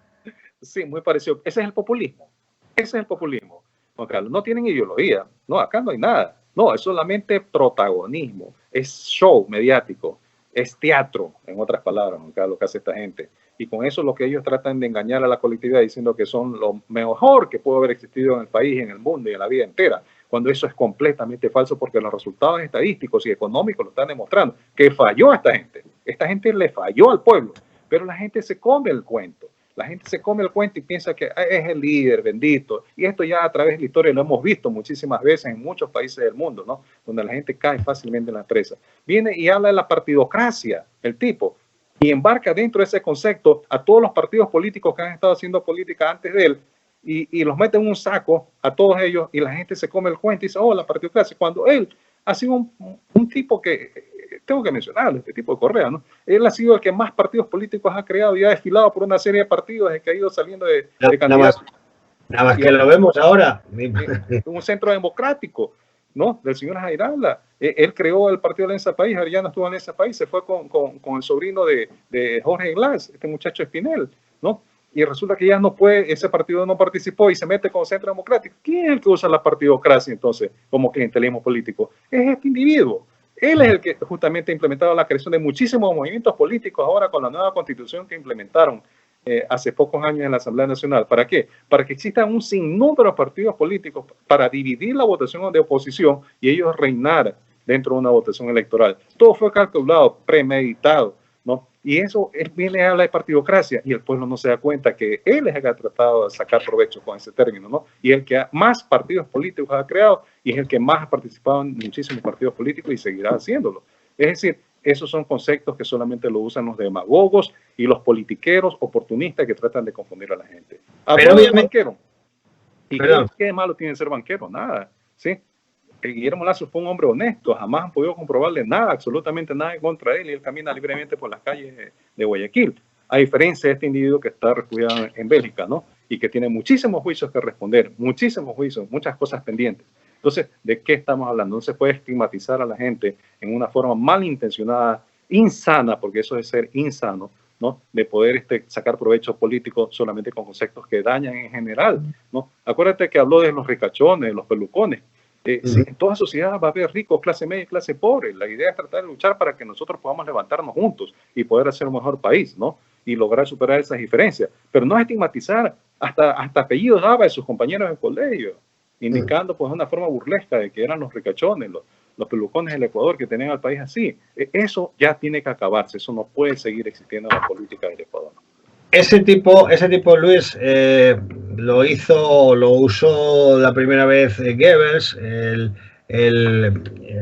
Sí, muy parecido. Ese es el populismo. Ese es el populismo. Juan Carlos, no tienen ideología. No, acá no hay nada. No, es solamente protagonismo. Es show mediático. Es teatro, en otras palabras, Juan Carlos, lo que hace esta gente. Y con eso lo que ellos tratan de engañar a la colectividad diciendo que son lo mejor que puede haber existido en el país, en el mundo y en la vida entera, cuando eso es completamente falso, porque los resultados estadísticos y económicos lo están demostrando, que falló a esta gente. Esta gente le falló al pueblo, pero la gente se come el cuento. La gente se come el cuento y piensa que es el líder bendito. Y esto ya a través de la historia lo hemos visto muchísimas veces en muchos países del mundo, ¿no? Donde la gente cae fácilmente en la presa. Viene y habla de la partidocracia, el tipo, y embarca dentro de ese concepto a todos los partidos políticos que han estado haciendo política antes de él y los mete en un saco a todos ellos y la gente se come el cuento y dice, oh, la partidocracia, cuando él ha sido un tipo que... Tengo que mencionarlo, este tipo de Correa, ¿no? Él ha sido el que más partidos políticos ha creado y ha desfilado por una serie de partidos desde que ha ido saliendo de candidatos. Nada más que lo vemos ahora. Un centro democrático, ¿no? Del señor Jairala. Él creó el partido Alianza País, ahora ya no estuvo en Alianza País, se fue con el sobrino de Jorge Glass, este muchacho Espinel, ¿no? Y resulta que ya no puede, ese partido no participó y se mete con el Centro Democrático. ¿Quién es el que usa la partidocracia entonces como clientelismo político? Es este individuo. Él es el que justamente ha implementado la creación de muchísimos movimientos políticos ahora con la nueva constitución que implementaron hace pocos años en la Asamblea Nacional. ¿Para qué? Para que existan un sinnúmero de partidos políticos para dividir la votación de oposición y ellos reinar dentro de una votación electoral. Todo fue calculado, premeditado, ¿no? Y eso, él viene a hablar de partidocracia y el pueblo no se da cuenta que él es el que ha tratado de sacar provecho con ese término, ¿no? Y el que más partidos políticos ha creado y es el que más ha participado en muchísimos partidos políticos y seguirá haciéndolo. Es decir, esos son conceptos que solamente lo usan los demagogos y los politiqueros oportunistas que tratan de confundir a la gente. Pero obviamente... Banquero. ¿Y qué de malo tiene ser banquero? Nada, ¿sí? Guillermo Lazo fue un hombre honesto, jamás han podido comprobarle nada, absolutamente nada en contra de él, y él camina libremente por las calles de Guayaquil, a diferencia de este individuo que está refugiado en Bélgica, ¿no? Y que tiene muchísimos juicios que responder, muchísimos juicios, muchas cosas pendientes. Entonces, ¿de qué estamos hablando? No se puede estigmatizar a la gente en una forma malintencionada insana, porque eso es ser insano, ¿no? De poder sacar provecho político solamente con conceptos que dañan en general, ¿no? Acuérdate que habló de los ricachones, los pelucones. Sí, en toda sociedad va a haber ricos, clase media y clase pobre. La idea es tratar de luchar para que nosotros podamos levantarnos juntos y poder hacer un mejor país, ¿no? Y lograr superar esas diferencias. Pero no estigmatizar, hasta apellidos daba de sus compañeros de colegio, indicando pues una forma burlesca de que eran los ricachones, los pelucones del Ecuador que tenían al país así. Eso ya tiene que acabarse, eso no puede seguir existiendo en la política del Ecuador. Ese tipo, Luis, lo usó la primera vez Goebbels, el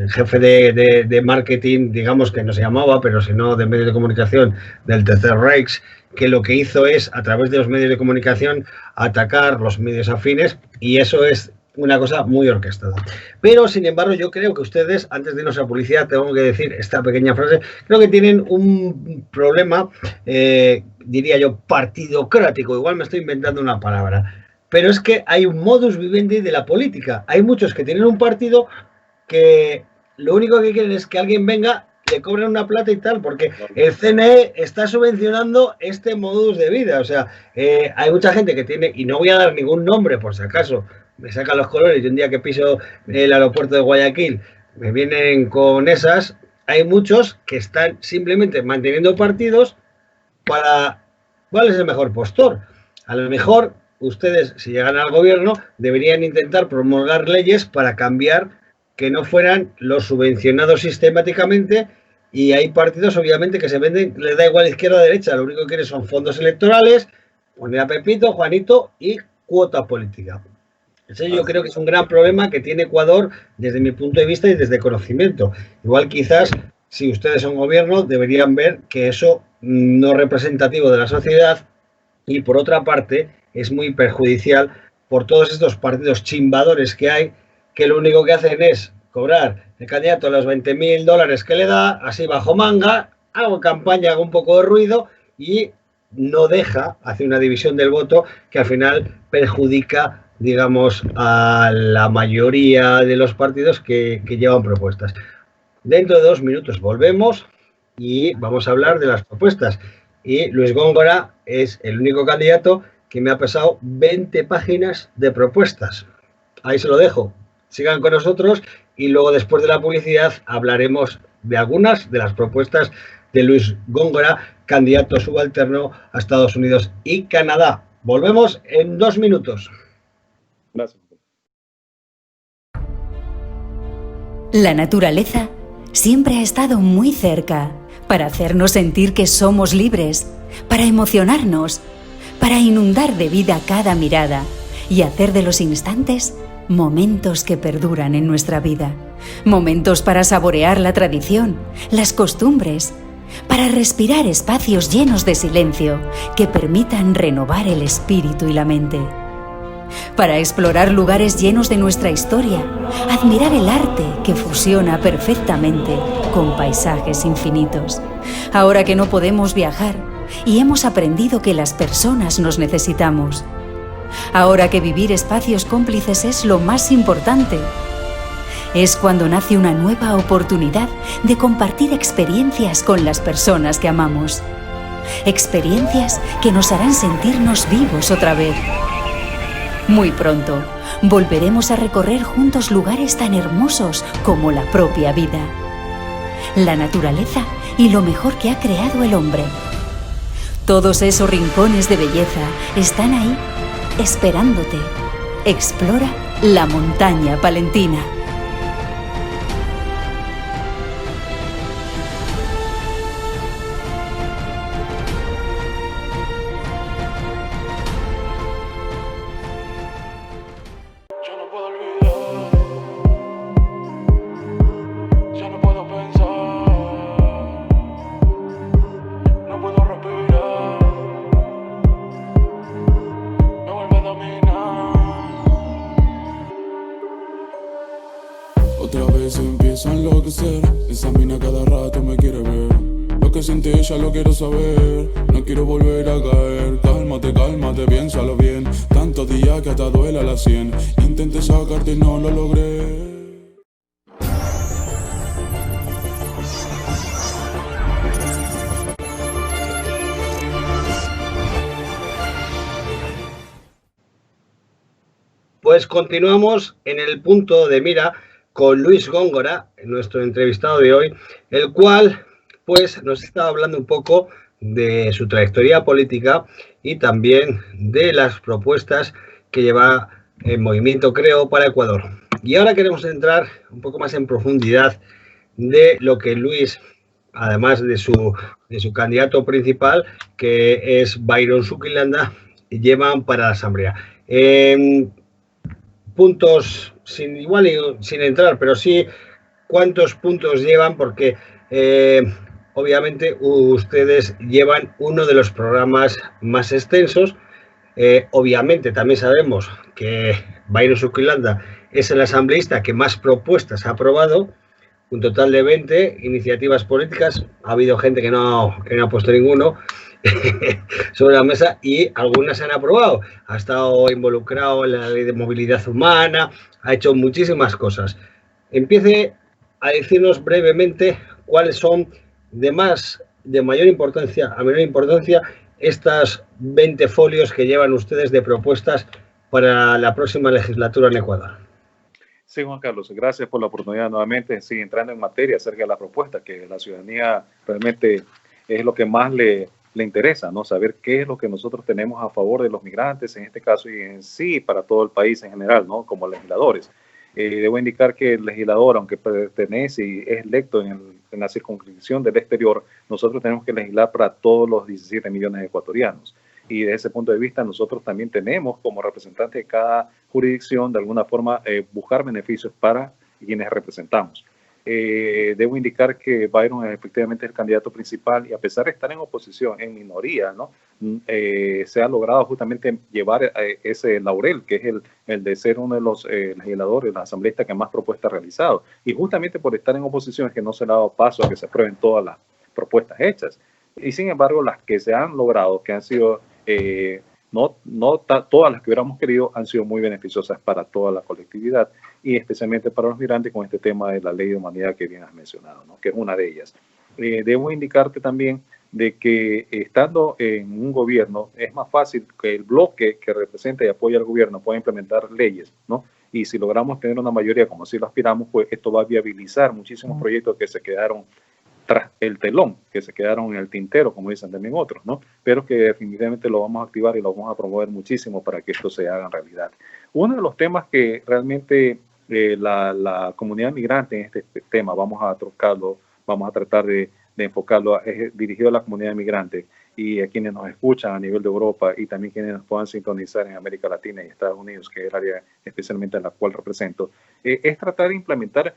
jefe de marketing, digamos que no se llamaba, pero si no de medios de comunicación del Tercer Reich, que lo que hizo es, a través de los medios de comunicación, atacar los medios afines, y eso es una cosa muy orquestada. Pero, sin embargo, yo creo que ustedes, antes de irnos a publicidad, tengo que decir esta pequeña frase, creo que tienen un problema, diría yo, partidocrático, igual me estoy inventando una palabra, pero es que hay un modus vivendi de la política. Hay muchos que tienen un partido que lo único que quieren es que alguien venga, le cobren una plata y tal, porque el CNE está subvencionando este modus de vida. O sea, hay mucha gente que tiene, y no voy a dar ningún nombre por si acaso me sacan los colores y un día que piso el aeropuerto de Guayaquil me vienen con esas. Hay muchos que están simplemente manteniendo partidos para cuál es el mejor postor. A lo mejor ustedes, si llegan al gobierno, deberían intentar promulgar leyes para cambiar que no fueran los subvencionados sistemáticamente, y hay partidos obviamente que se venden, les da igual izquierda o derecha, lo único que quieren son fondos electorales, poner a Pepito, Juanito y cuota política. Ese yo creo que es un gran problema que tiene Ecuador desde mi punto de vista y desde conocimiento. Igual quizás, si ustedes son gobierno, deberían ver que eso no es representativo de la sociedad, y por otra parte es muy perjudicial por todos estos partidos chimbadores que hay, que lo único que hacen es cobrar el candidato los $20.000 que le da, así bajo manga, hago campaña, hago un poco de ruido y no deja, hace una división del voto que al final perjudica, digamos, a la mayoría de los partidos que llevan propuestas. Dentro de 2 minutos volvemos y vamos a hablar de las propuestas. Y Luis Góngora es el único candidato que me ha pasado 20 páginas de propuestas. Ahí se lo dejo. Sigan con nosotros y luego, después de la publicidad, hablaremos de algunas de las propuestas de Luis Góngora, candidato subalterno a Estados Unidos y Canadá. Volvemos en 2 minutos. Gracias. La naturaleza siempre ha estado muy cerca para hacernos sentir que somos libres, para emocionarnos, para inundar de vida cada mirada y hacer de los instantes momentos que perduran en nuestra vida, momentos para saborear la tradición, las costumbres, para respirar espacios llenos de silencio que permitan renovar el espíritu y la mente, para explorar lugares llenos de nuestra historia, admirar el arte que fusiona perfectamente con paisajes infinitos. Ahora que no podemos viajar y hemos aprendido que las personas nos necesitamos, ahora que vivir espacios cómplices es lo más importante, es cuando nace una nueva oportunidad de compartir experiencias con las personas que amamos. Experiencias que nos harán sentirnos vivos otra vez. Muy pronto, volveremos a recorrer juntos lugares tan hermosos como la propia vida, la naturaleza y lo mejor que ha creado el hombre. Todos esos rincones de belleza están ahí, esperándote. Explora la montaña palentina. Otra vez empiezo a enloquecer. Esa mina cada rato me quiere ver. Lo que siente ella lo quiero saber. No quiero volver a caer. Cálmate, cálmate, piénsalo bien. Tantos días que hasta duela la 100. Intenté sacarte y no lo logré. Pues continuamos en el punto de mira con Luis Góngora, nuestro entrevistado de hoy, el cual pues nos está hablando un poco de su trayectoria política y también de las propuestas que lleva el Movimiento Creo para Ecuador. Y ahora queremos entrar un poco más en profundidad de lo que Luis, además de su candidato principal, que es Byron Zuquilanda, llevan para la Asamblea. Puntos, sin entrar, pero sí cuántos puntos llevan, porque obviamente ustedes llevan uno de los programas más extensos. Obviamente también sabemos que Byron Zuquilanda es el asambleísta que más propuestas ha aprobado, un total de 20 iniciativas políticas. Ha habido gente que no ha puesto ninguno sobre la mesa y algunas se han aprobado. Ha estado involucrado en la ley de movilidad humana, ha hecho muchísimas cosas. Empiece a decirnos brevemente cuáles son de mayor importancia a menor importancia estas 20 folios que llevan ustedes de propuestas para la próxima legislatura en Ecuador. Sí, Juan Carlos, gracias por la oportunidad nuevamente. Sí, entrando en materia acerca de la propuesta, que la ciudadanía realmente es lo que más le interesa, ¿no? Saber qué es lo que nosotros tenemos a favor de los migrantes, en este caso, y en sí para todo el país en general, ¿no? Como legisladores. Debo indicar que el legislador, aunque pertenece y es electo en la circunscripción del exterior, nosotros tenemos que legislar para todos los 17 millones de ecuatorianos. Y desde ese punto de vista, nosotros también tenemos como representantes de cada jurisdicción, de alguna forma, buscar beneficios para quienes representamos. Debo indicar que Byron es efectivamente el candidato principal y a pesar de estar en oposición, en minoría, ¿no? Se ha logrado justamente llevar ese laurel, que es el de ser uno de los legisladores, los asambleístas que más propuestas ha realizado. Y justamente por estar en oposición es que no se le ha dado paso a que se aprueben todas las propuestas hechas. Y sin embargo, las que se han logrado, que han sido, todas las que hubiéramos querido, han sido muy beneficiosas para toda la colectividad y especialmente para los migrantes con este tema de la ley de humanidad que bien has mencionado, ¿no? Que es una de ellas. Debo indicarte también de que estando en un gobierno es más fácil que el bloque que representa y apoya al gobierno pueda implementar leyes, ¿no? Y si logramos tener una mayoría como si lo aspiramos, pues esto va a viabilizar muchísimos proyectos que se quedaron tras el telón, que se quedaron en el tintero, como dicen también otros, ¿no? Pero que definitivamente lo vamos a activar y lo vamos a promover muchísimo para que esto se haga en realidad. Uno de los temas que realmente la comunidad migrante en este tema, vamos a tratar de enfocarlo, es dirigido a la comunidad migrante y a quienes nos escuchan a nivel de Europa y también quienes nos puedan sintonizar en América Latina y Estados Unidos, que es el área especialmente a la cual represento, es tratar de implementar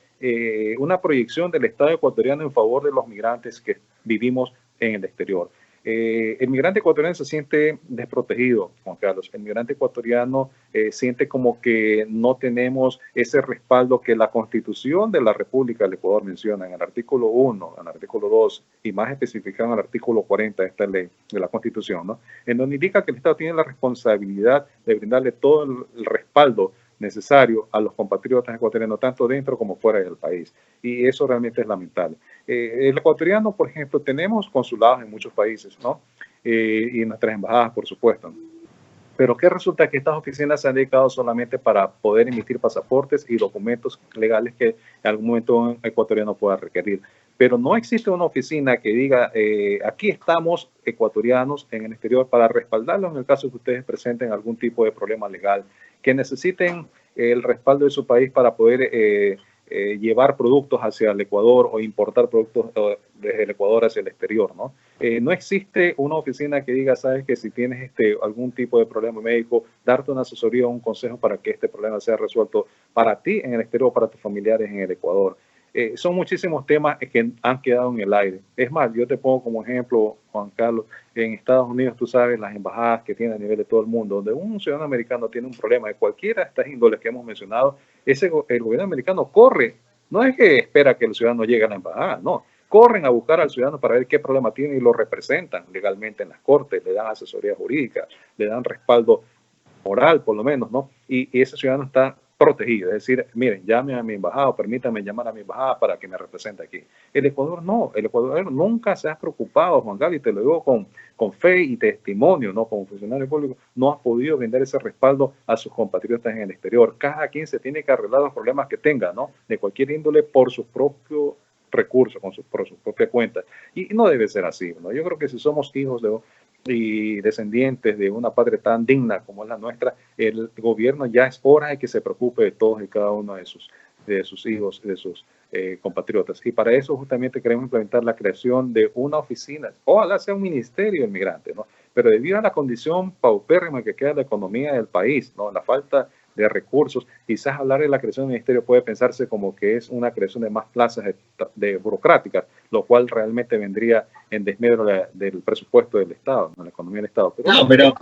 una proyección del Estado ecuatoriano en favor de los migrantes que vivimos en el exterior. El migrante ecuatoriano se siente desprotegido, Juan Carlos. El migrante ecuatoriano siente como que no tenemos ese respaldo que la Constitución de la República del Ecuador menciona en el artículo 1, en el artículo 2 y más especificado en el artículo 40 de esta ley de la Constitución, ¿no? En donde indica que el Estado tiene la responsabilidad de brindarle todo el respaldo necesario a los compatriotas ecuatorianos, tanto dentro como fuera del país. Y eso realmente es lamentable. El ecuatoriano, por ejemplo, tenemos consulados en muchos países, ¿no? Y nuestras embajadas, por supuesto. Pero ¿qué resulta? Que estas oficinas se han dedicado solamente para poder emitir pasaportes y documentos legales que en algún momento un ecuatoriano pueda requerir. Pero no existe una oficina que diga, aquí estamos ecuatorianos en el exterior para respaldarlos en el caso que ustedes presenten algún tipo de problema legal, que necesiten el respaldo de su país para poder llevar productos hacia el Ecuador o importar productos desde el Ecuador hacia el exterior, ¿no? No existe una oficina que diga, sabes que si tienes algún tipo de problema médico, darte una asesoría o un consejo para que este problema sea resuelto para ti en el exterior o para tus familiares en el Ecuador. Son muchísimos temas que han quedado en el aire. Es más, yo te pongo como ejemplo, Juan Carlos, en Estados Unidos, tú sabes, las embajadas que tienen a nivel de todo el mundo, donde un ciudadano americano tiene un problema de cualquiera de estas índoles que hemos mencionado, el gobierno americano corre, no es que espera que el ciudadano llegue a la embajada, no, corren a buscar al ciudadano para ver qué problema tiene y lo representan legalmente en las cortes, le dan asesoría jurídica, le dan respaldo moral, por lo menos, ¿no? Y ese ciudadano está protegido, es decir, miren, llame a mi embajada o permítanme llamar a mi embajada para que me represente aquí. El Ecuador no, el Ecuador nunca se ha preocupado, Juan Gaby, te lo digo con fe y testimonio, ¿no? Como funcionario público, no ha podido brindar ese respaldo a sus compatriotas en el exterior. Cada quien se tiene que arreglar los problemas que tenga, ¿no? De cualquier índole por sus propios recursos, por su propia cuenta. Y no debe ser así, ¿no? Yo creo que si somos hijos y descendientes de una patria tan digna como es la nuestra, el gobierno ya es hora de que se preocupe de todos y cada uno de sus hijos, de sus compatriotas. Y para eso justamente queremos implementar la creación de una oficina, ojalá sea un ministerio del migrante, ¿no? Pero debido a la condición paupérrima que queda la economía del país, ¿no? La falta de recursos, quizás hablar de la creación del ministerio puede pensarse como que es una creación de más plazas de burocráticas, lo cual realmente vendría en desmedro del presupuesto del Estado, ¿no? La economía del Estado. Pero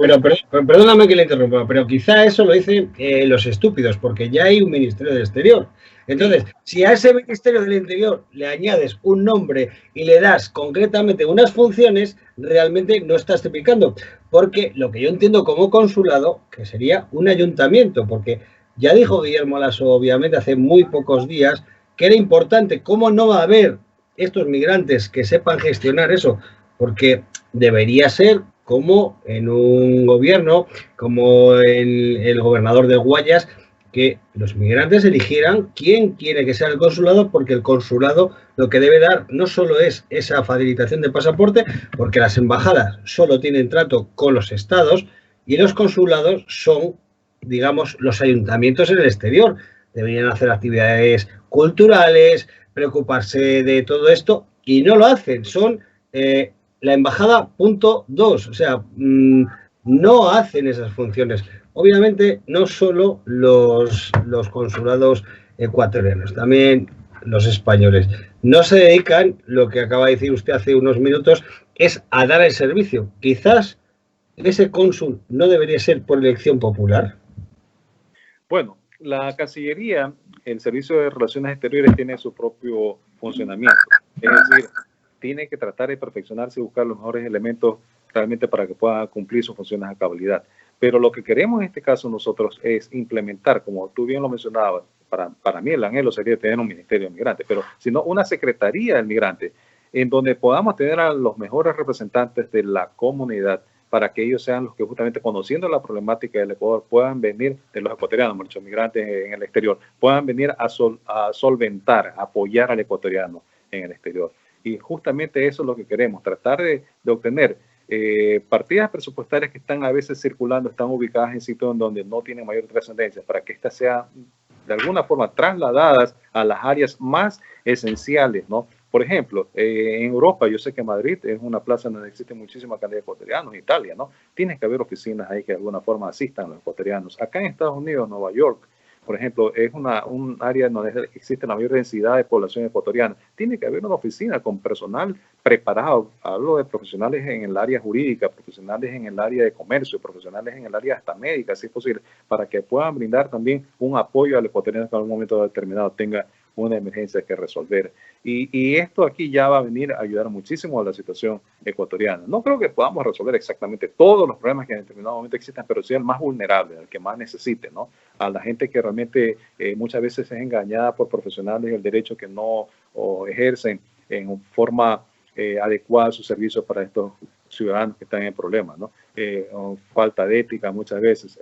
perdóname que le interrumpa, pero quizá eso lo dicen los estúpidos, porque ya hay un Ministerio del Exterior. Entonces, si a ese Ministerio del Interior le añades un nombre y le das concretamente unas funciones, realmente no estás explicando. Porque lo que yo entiendo como consulado, que sería un ayuntamiento, porque ya dijo Guillermo Lasso, obviamente, hace muy pocos días, que era importante. ¿Cómo no va a haber estos migrantes que sepan gestionar eso? Porque debería ser como en un gobierno, como el gobernador de Guayas, que los migrantes eligieran quién quiere que sea el consulado, porque el consulado lo que debe dar no solo es esa facilitación de pasaporte, porque las embajadas solo tienen trato con los estados y los consulados son, digamos, los ayuntamientos en el exterior. Deberían hacer actividades culturales, preocuparse de todo esto y no lo hacen. Son la embajada .2, o sea, no hacen esas funciones. Obviamente, no solo los consulados ecuatorianos, también los españoles. No se dedican, lo que acaba de decir usted hace unos minutos, es a dar el servicio. Quizás ese cónsul no debería ser por elección popular. Bueno, la Cancillería, el Servicio de Relaciones Exteriores, tiene su propio funcionamiento. Es decir, tiene que tratar de perfeccionarse y buscar los mejores elementos realmente para que pueda cumplir sus funciones a cabalidad. Pero lo que queremos en este caso nosotros es implementar, como tú bien lo mencionabas, para mí el anhelo sería tener un ministerio de migrantes, pero sino una secretaría del migrante, en donde podamos tener a los mejores representantes de la comunidad para que ellos sean los que justamente conociendo la problemática del Ecuador puedan venir, de los ecuatorianos, muchos migrantes en el exterior, puedan venir a solventar, a apoyar al ecuatoriano en el exterior. Y justamente eso es lo que queremos, tratar de obtener partidas presupuestarias que están a veces circulando, están ubicadas en sitios en donde no tienen mayor trascendencia, para que éstas sean de alguna forma trasladadas a las áreas más esenciales, ¿no? Por ejemplo, en Europa, yo sé que Madrid es una plaza donde existe muchísima cantidad de ecuatorianos, Italia, ¿no? Tiene que haber oficinas ahí que de alguna forma asistan a los ecuatorianos. Acá en Estados Unidos, Nueva York, por ejemplo, es un área donde existe la mayor densidad de población ecuatoriana. Tiene que haber una oficina con personal preparado. Hablo de profesionales en el área jurídica, profesionales en el área de comercio, profesionales en el área hasta médica, si es posible, para que puedan brindar también un apoyo al ecuatoriano que en algún momento determinado tenga una emergencia que resolver. Y esto aquí ya va a venir a ayudar muchísimo a la situación ecuatoriana. No creo que podamos resolver exactamente todos los problemas que en determinado momento existen, pero sí el más vulnerable, el que más necesite, ¿no? A la gente que realmente muchas veces es engañada por profesionales del derecho que no ejercen en forma adecuada sus servicios para estos ciudadanos que están en problemas, ¿no? Falta de ética muchas veces.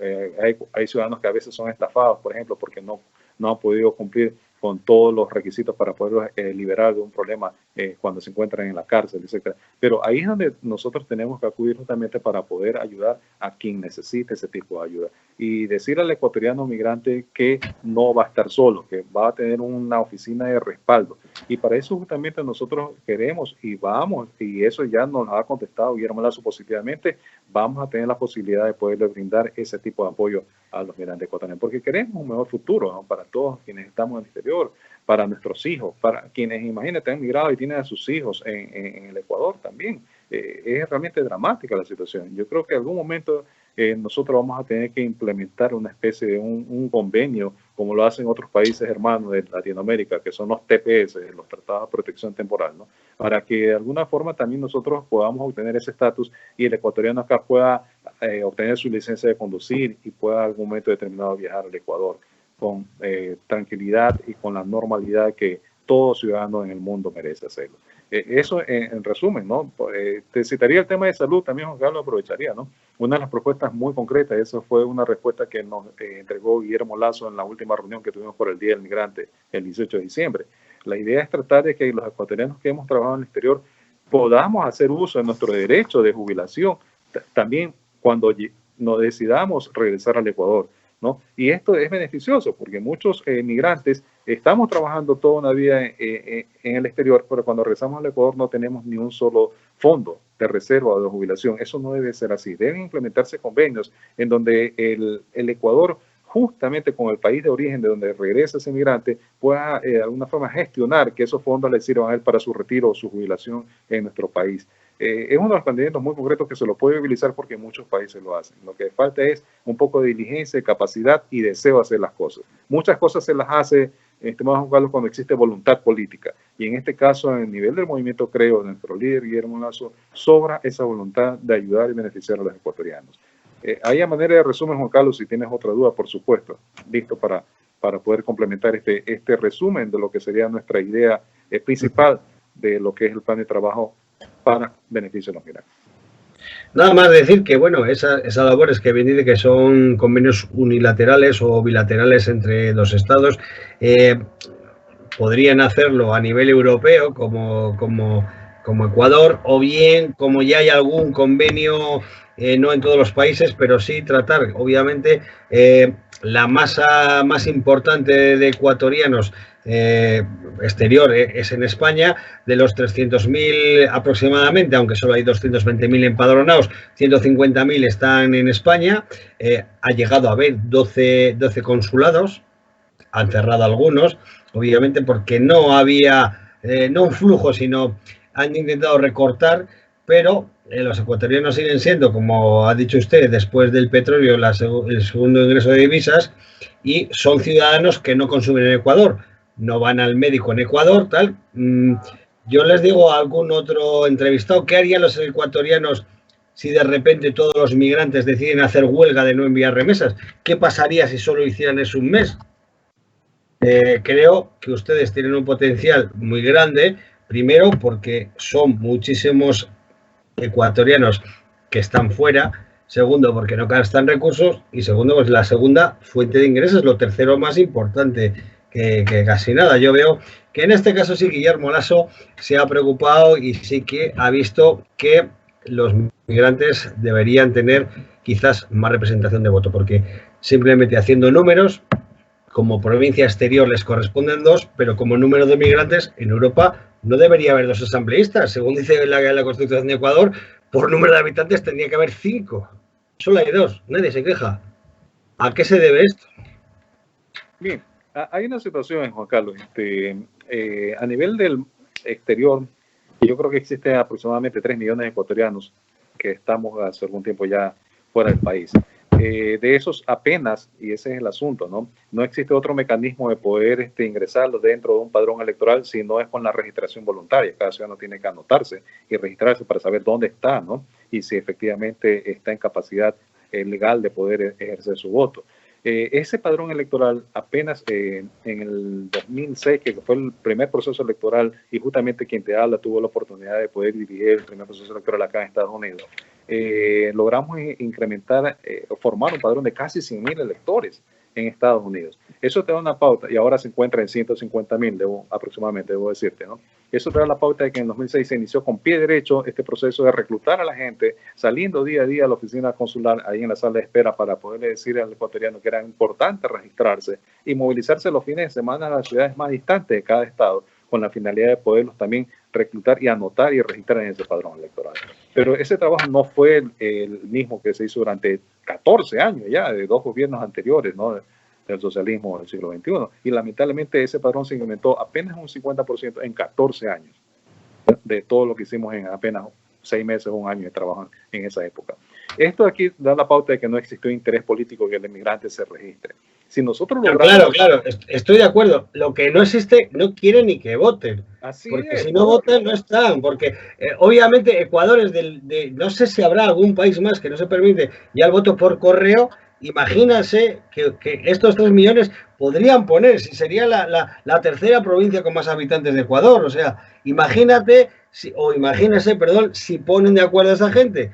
Hay ciudadanos que a veces son estafados, por ejemplo, porque no han podido cumplir con todos los requisitos para poder liberar de un problema cuando se encuentran en la cárcel, etc. Pero ahí es donde nosotros tenemos que acudir justamente para poder ayudar a quien necesite ese tipo de ayuda. Y decir al ecuatoriano migrante que no va a estar solo, que va a tener una oficina de respaldo. Y para eso justamente nosotros queremos y vamos, y eso ya nos ha contestado Guillermo Lasso positivamente, vamos a tener la posibilidad de poderle brindar ese tipo de apoyo a los migrantes ecuatorianos, porque queremos un mejor futuro, ¿no? Para todos quienes estamos en el exterior, para nuestros hijos, para quienes, imagínate, han migrado y tienen a sus hijos en el Ecuador también. Es realmente dramática la situación. Yo creo que en algún momento nosotros vamos a tener que implementar una especie de un convenio, como lo hacen otros países hermanos de Latinoamérica, que son los TPS, los Tratados de Protección Temporal, ¿no? Para que de alguna forma también nosotros podamos obtener ese estatus y el ecuatoriano acá pueda obtener su licencia de conducir y pueda en algún momento determinado viajar al Ecuador. con tranquilidad y con la normalidad que todo ciudadano en el mundo merece hacerlo. Eso en resumen, ¿no? Te citaría el tema de salud también, Juan Carlos, aprovecharía, ¿no? Una de las propuestas muy concretas, eso fue una respuesta que nos entregó Guillermo Lasso en la última reunión que tuvimos por el Día del Migrante, el 18 de diciembre. La idea es tratar de que los ecuatorianos que hemos trabajado en el exterior podamos hacer uso de nuestro derecho de jubilación también cuando nos decidamos regresar al Ecuador, ¿no? Y esto es beneficioso porque muchos migrantes estamos trabajando toda una vida en el exterior, pero cuando regresamos al Ecuador no tenemos ni un solo fondo de reserva o de jubilación. Eso no debe ser así. Deben implementarse convenios en donde el Ecuador, justamente con el país de origen de donde regresa ese migrante, pueda de alguna forma gestionar que esos fondos le sirvan a él para su retiro o su jubilación en nuestro país. Es uno de los planteamientos muy concretos que se lo puede utilizar porque muchos países lo hacen. Lo que falta es un poco de diligencia, capacidad y deseo de hacer las cosas. Muchas cosas se las hace, estimado Juan Carlos, cuando existe voluntad política. Y en este caso, en el nivel del movimiento Creo, de nuestro líder Guillermo Lasso, sobra esa voluntad de ayudar y beneficiar a los ecuatorianos. Ahí a manera de resumen, Juan Carlos, si tienes otra duda, por supuesto, listo para poder complementar este resumen de lo que sería nuestra idea principal de lo que es el plan de trabajo para beneficio de los migrantes. Nada más decir que, bueno, esas labores que bien dice que son convenios unilaterales o bilaterales entre los estados, podrían hacerlo a nivel europeo como Ecuador, o bien como ya hay algún convenio, no en todos los países, pero sí tratar, obviamente, la masa más importante de ecuatorianos exterior es en España. De los 300.000 aproximadamente, aunque solo hay 220.000 empadronados, 150.000 están en España. Ha llegado a haber 12 consulados, han cerrado algunos, obviamente porque no había, no un flujo, sino han intentado recortar, pero los ecuatorianos siguen siendo, como ha dicho usted, después del petróleo, el segundo ingreso de divisas, y son ciudadanos que no consumen en Ecuador, no van al médico en Ecuador, tal. Yo les digo a algún otro entrevistado, ¿qué harían los ecuatorianos si de repente todos los migrantes deciden hacer huelga de no enviar remesas? ¿Qué pasaría si solo hicieran eso un mes? Creo que ustedes tienen un potencial muy grande, primero porque son muchísimos ecuatorianos que están fuera, segundo porque no gastan recursos y segundo pues la segunda fuente de ingresos, lo tercero más importante que casi nada. Yo veo que en este caso sí Guillermo Lasso se ha preocupado y sí que ha visto que los migrantes deberían tener quizás más representación de voto, porque simplemente haciendo números, como provincia exterior les corresponden 2, pero como número de migrantes en Europa no debería haber 2 asambleístas. Según dice la Constitución de Ecuador, por número de habitantes tendría que haber 5. Solo hay 2, nadie se queja. ¿A qué se debe esto? Bien, hay una situación, Juan Carlos, a nivel del exterior, yo creo que existen aproximadamente 3 millones de ecuatorianos que estamos hace algún tiempo ya fuera del país. De esos apenas, y ese es el asunto, no existe otro mecanismo de poder ingresarlos dentro de un padrón electoral si no es con la registración voluntaria. Cada ciudadano tiene que anotarse y registrarse para saber dónde está, y si efectivamente está en capacidad legal de poder ejercer su voto. Ese padrón electoral apenas en el 2006, que fue el primer proceso electoral, y justamente quien te habla tuvo la oportunidad de poder dirigir el primer proceso electoral acá en Estados Unidos, logramos incrementar, formar un padrón de casi 100.000 electores en Estados Unidos. Eso te da una pauta, y ahora se encuentra en 150.000 aproximadamente, debo decirte, Eso te da la pauta de que en 2006 se inició con pie derecho este proceso de reclutar a la gente, saliendo día a día a la oficina consular, ahí en la sala de espera, para poderle decir al ecuatoriano que era importante registrarse y movilizarse los fines de semana a las ciudades más distantes de cada estado, con la finalidad de poderlos también reclutar y anotar y registrar en ese padrón electoral. Pero ese trabajo no fue el mismo que se hizo durante 14 años ya, de 2 gobiernos anteriores, del socialismo del siglo XXI. Y lamentablemente ese padrón se incrementó apenas un 50% en 14 años de todo lo que hicimos en apenas 6 meses o un año de trabajo en esa época. Esto aquí da la pauta de que no existió interés político que el inmigrante se registre. Si nosotros logramos... Claro, estoy de acuerdo. Lo que no existe, no quiere ni que voten. Así porque es, si no votan, no están. Porque obviamente Ecuador es no sé si habrá algún país más que no se permite ya el voto por correo, imagínase que estos 3 millones podrían poner, si sería la tercera provincia con más habitantes de Ecuador. O sea, imagínese, perdón, si ponen de acuerdo a esa gente,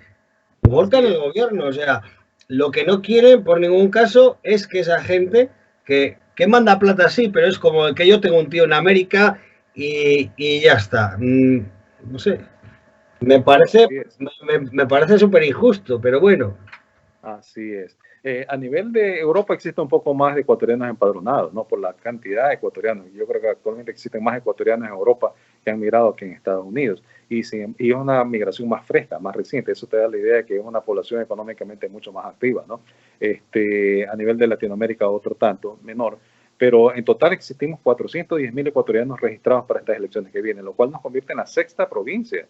volcan el gobierno. O sea, lo que no quieren por ningún caso es que esa gente que manda plata, sí, pero es como el que yo tengo un tío en América y ya está. No sé, me parece súper injusto, pero bueno. Así es. A nivel de Europa existe un poco más de ecuatorianos empadronados, ¿no? Por la cantidad de ecuatorianos. Yo creo que actualmente existen más ecuatorianos en Europa que han migrado que en Estados Unidos. Y es una migración más fresca, más reciente. Eso te da la idea de que es una población económicamente mucho más activa, ¿no? A nivel de Latinoamérica, otro tanto, menor. Pero en total existimos 410.000 ecuatorianos registrados para estas elecciones que vienen, lo cual nos convierte en la 6ª provincia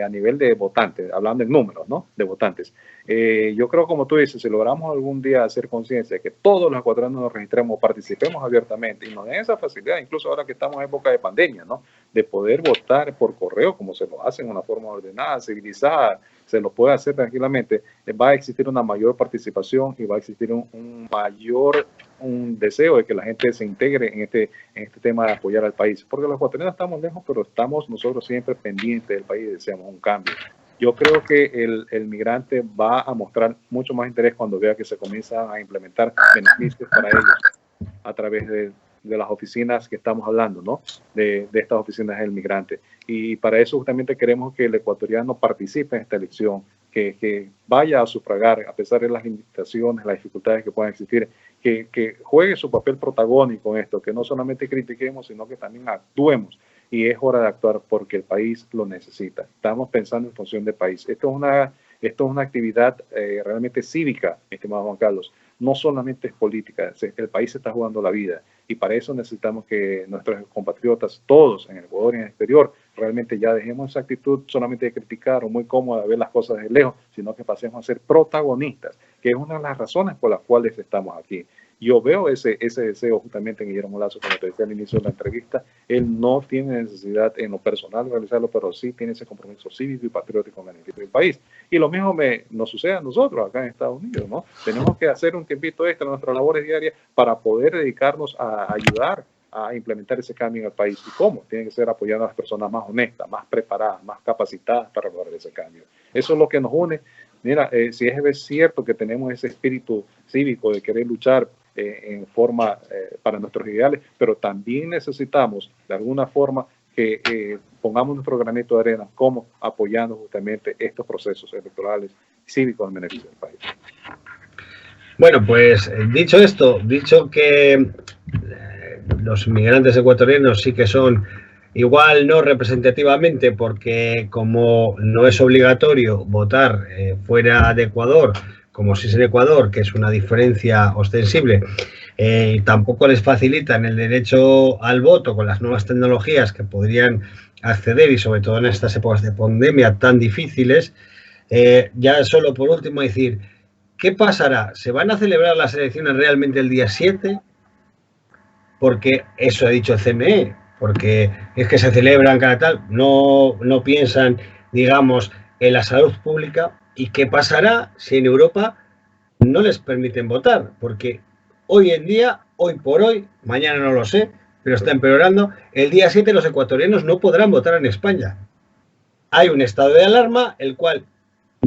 a nivel de votantes, hablando en números, ¿no? De votantes. Yo creo, como tú dices, si logramos algún día hacer conciencia de que todos los ecuatorianos nos registremos, participemos abiertamente y nos den esa facilidad, incluso ahora que estamos en época de pandemia, ¿no? De poder votar por correo, como se lo hace en una forma ordenada, civilizada, se lo puede hacer tranquilamente, va a existir una mayor participación y va a existir un mayor deseo de que la gente se integre en este tema de apoyar al país, porque los ecuatorianos estamos lejos, pero estamos nosotros siempre pendientes del país y deseamos un cambio. Yo creo que el migrante va a mostrar mucho más interés cuando vea que se comienzan a implementar beneficios para ellos a través de las oficinas que estamos hablando, ¿no? De estas oficinas del migrante. Y para eso justamente queremos que el ecuatoriano participe en esta elección, que vaya a sufragar, a pesar de las limitaciones, las dificultades que puedan existir, que juegue su papel protagónico en esto, que no solamente critiquemos, sino que también actuemos. Y es hora de actuar porque el país lo necesita. Estamos pensando en función del país. Esto es una actividad realmente cívica, estimado Juan Carlos. No solamente es política, el país se está jugando la vida. Y para eso necesitamos que nuestros compatriotas, todos en el Ecuador y en el exterior, realmente ya dejemos esa actitud solamente de criticar o muy cómoda de ver las cosas de lejos, sino que pasemos a ser protagonistas, que es una de las razones por las cuales estamos aquí. Yo veo ese deseo justamente en Guillermo Lasso, como te decía al inicio de la entrevista. Él no tiene necesidad en lo personal de realizarlo, pero sí tiene ese compromiso cívico y patriótico en beneficio del país. Y lo mismo nos sucede a nosotros acá en Estados Unidos, ¿no? Tenemos que hacer un tiempito extra en nuestras labores diarias para poder dedicarnos a ayudar a implementar ese cambio en el país. ¿Y cómo? Tiene que ser apoyando a las personas más honestas, más preparadas, más capacitadas para lograr ese cambio. Eso es lo que nos une. Mira, si es cierto que tenemos ese espíritu cívico de querer luchar en forma para nuestros ideales, pero también necesitamos de alguna forma que pongamos nuestro granito de arena como apoyando justamente estos procesos electorales cívicos en beneficio del país. Bueno, pues dicho esto, dicho que los migrantes ecuatorianos sí que son igual no representativamente, porque como no es obligatorio votar fuera de Ecuador, como si es en Ecuador, que es una diferencia ostensible, tampoco les facilitan el derecho al voto con las nuevas tecnologías que podrían acceder, y sobre todo en estas épocas de pandemia tan difíciles. Ya solo por último decir, ¿qué pasará? ¿Se van a celebrar las elecciones realmente el día 7? Porque eso ha dicho el CNE, porque es que se celebran cada tal, no piensan, digamos, en la salud pública. ¿Y qué pasará si en Europa no les permiten votar? Porque hoy en día, hoy por hoy, mañana no lo sé, pero está empeorando, el día 7 los ecuatorianos no podrán votar en España. Hay un estado de alarma, el cual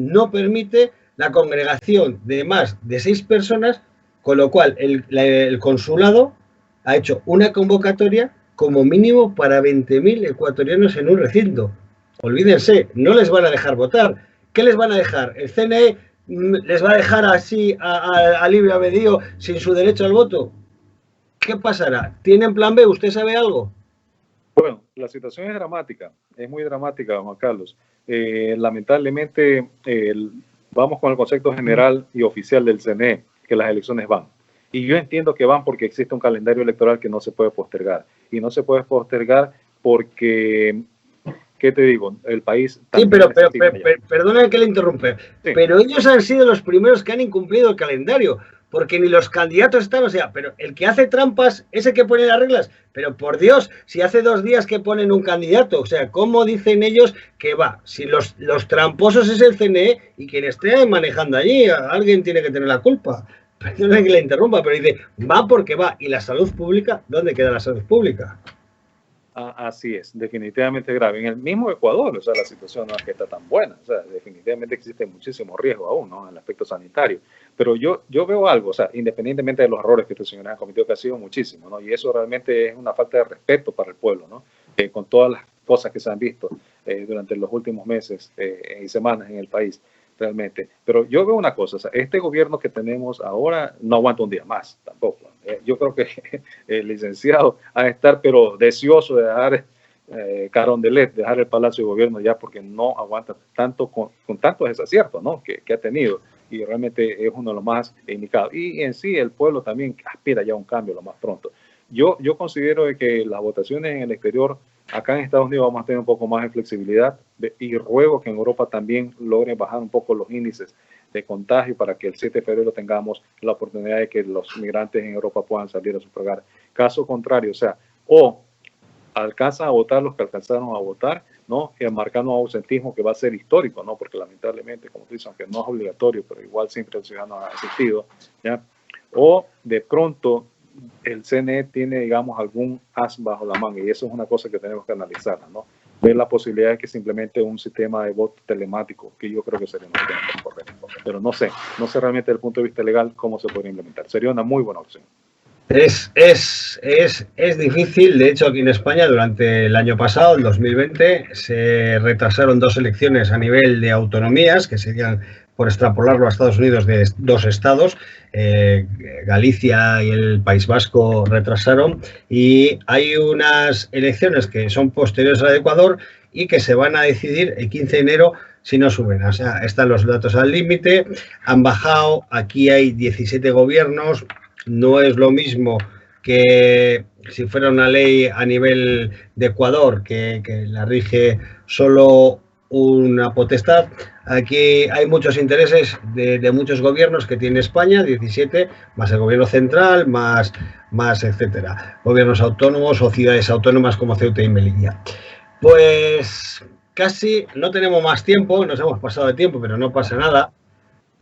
no permite la congregación de más de 6 personas, con lo cual el consulado ha hecho una convocatoria como mínimo para 20.000 ecuatorianos en un recinto. Olvídense, no les van a dejar votar. ¿Qué les van a dejar? ¿El CNE les va a dejar así a libre albedrío sin su derecho al voto? ¿Qué pasará? ¿Tienen plan B? ¿Usted sabe algo? Bueno, la situación es dramática, es muy dramática, Juan Carlos. Lamentablemente, vamos con el concepto general y oficial del CNE, que las elecciones van. Y yo entiendo que van porque existe un calendario electoral que no se puede postergar. Y no se puede postergar porque, ¿qué te digo? El país... Sí, pero perdona que le interrumpa. Sí. Pero ellos han sido los primeros que han incumplido el calendario, porque ni los candidatos están, o sea, pero el que hace trampas, ese que pone las reglas, pero por Dios, si hace 2 días que ponen un candidato, o sea, ¿cómo dicen ellos que va? Si los tramposos es el CNE y quien esté manejando allí, alguien tiene que tener la culpa. perdona que le interrumpa, pero dice, va porque va. ¿Y la salud pública? ¿Dónde queda la salud pública? Así es, definitivamente grave. En el mismo Ecuador, o sea, la situación no es que está tan buena, o sea, definitivamente existe muchísimo riesgo aún, ¿no? En el aspecto sanitario. Pero yo veo algo, o sea, independientemente de los errores que este señor ha cometido, que ha sido muchísimo, ¿no? Y eso realmente es una falta de respeto para el pueblo, ¿no? Con todas las cosas que se han visto durante los últimos meses y semanas en el país, realmente. Pero yo veo una cosa, o sea, este gobierno que tenemos ahora no aguanta un día más, tampoco. Yo creo que el licenciado ha de estar, pero deseoso de dejar Carondelet, dejar el Palacio de Gobierno ya, porque no aguanta tanto con tantos desaciertos, ¿no? que ha tenido, y realmente es uno de los más indicados. Y en sí el pueblo también aspira ya a un cambio lo más pronto. Yo considero de que las votaciones en el exterior, acá en Estados Unidos vamos a tener un poco más de flexibilidad, y ruego que en Europa también logren bajar un poco los índices de contagio para que el 7 de febrero tengamos la oportunidad de que los migrantes en Europa puedan salir a sufragar. Caso contrario, o sea, o alcanzan a votar los que alcanzaron a votar, ¿no? Y marcando un ausentismo que va a ser histórico, ¿no? Porque lamentablemente, como tú dices, aunque no es obligatorio, pero igual siempre el ciudadano ha asistido, ¿ya? O de pronto el CNE tiene, digamos, algún as bajo la manga, y eso es una cosa que tenemos que analizar, ¿no? Ver la posibilidad de que se implemente un sistema de voto telemático, que yo creo que sería una opción correcta. Pero no sé realmente desde el punto de vista legal cómo se podría implementar. Sería una muy buena opción. Es difícil. De hecho, aquí en España, durante el año pasado, el 2020, se retrasaron 2 elecciones a nivel de autonomías, que serían, por extrapolarlo a Estados Unidos, de 2 estados. Galicia y el País Vasco retrasaron, y hay unas elecciones que son posteriores a la de Ecuador y que se van a decidir el 15 de enero si no suben. O sea, están los datos al límite, han bajado, aquí hay 17 gobiernos. No es lo mismo que si fuera una ley a nivel de Ecuador, que la rige solo una potestad. Aquí hay muchos intereses de muchos gobiernos que tiene España, 17, más el gobierno central, más etcétera. Gobiernos autónomos o ciudades autónomas como Ceuta y Melilla. Pues casi no tenemos más tiempo, nos hemos pasado de tiempo, pero no pasa nada.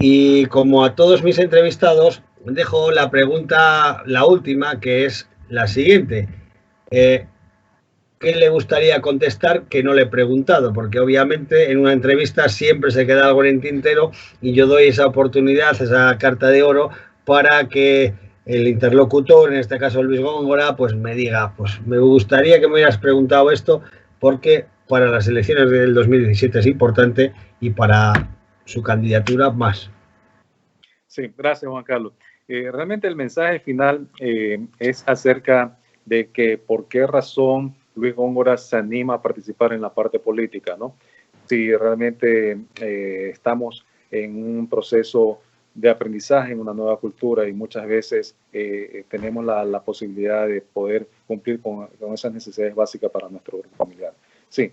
Y como a todos mis entrevistados, dejo la pregunta, la última, que es la siguiente. ¿Qué le gustaría contestar que no le he preguntado? Porque obviamente en una entrevista siempre se queda algo en el tintero, y yo doy esa oportunidad, esa carta de oro, para que el interlocutor, en este caso Luis Góngora, pues me diga, pues me gustaría que me hubieras preguntado esto, porque para las elecciones del 2017 es importante, y para su candidatura más. Sí, gracias, Juan Carlos. Realmente el mensaje final es acerca de que por qué razón Luis Góngora se anima a participar en la parte política, ¿no? Si realmente estamos en un proceso de aprendizaje, en una nueva cultura, y muchas veces tenemos la posibilidad de poder cumplir con esas necesidades básicas para nuestro grupo familiar. Sí,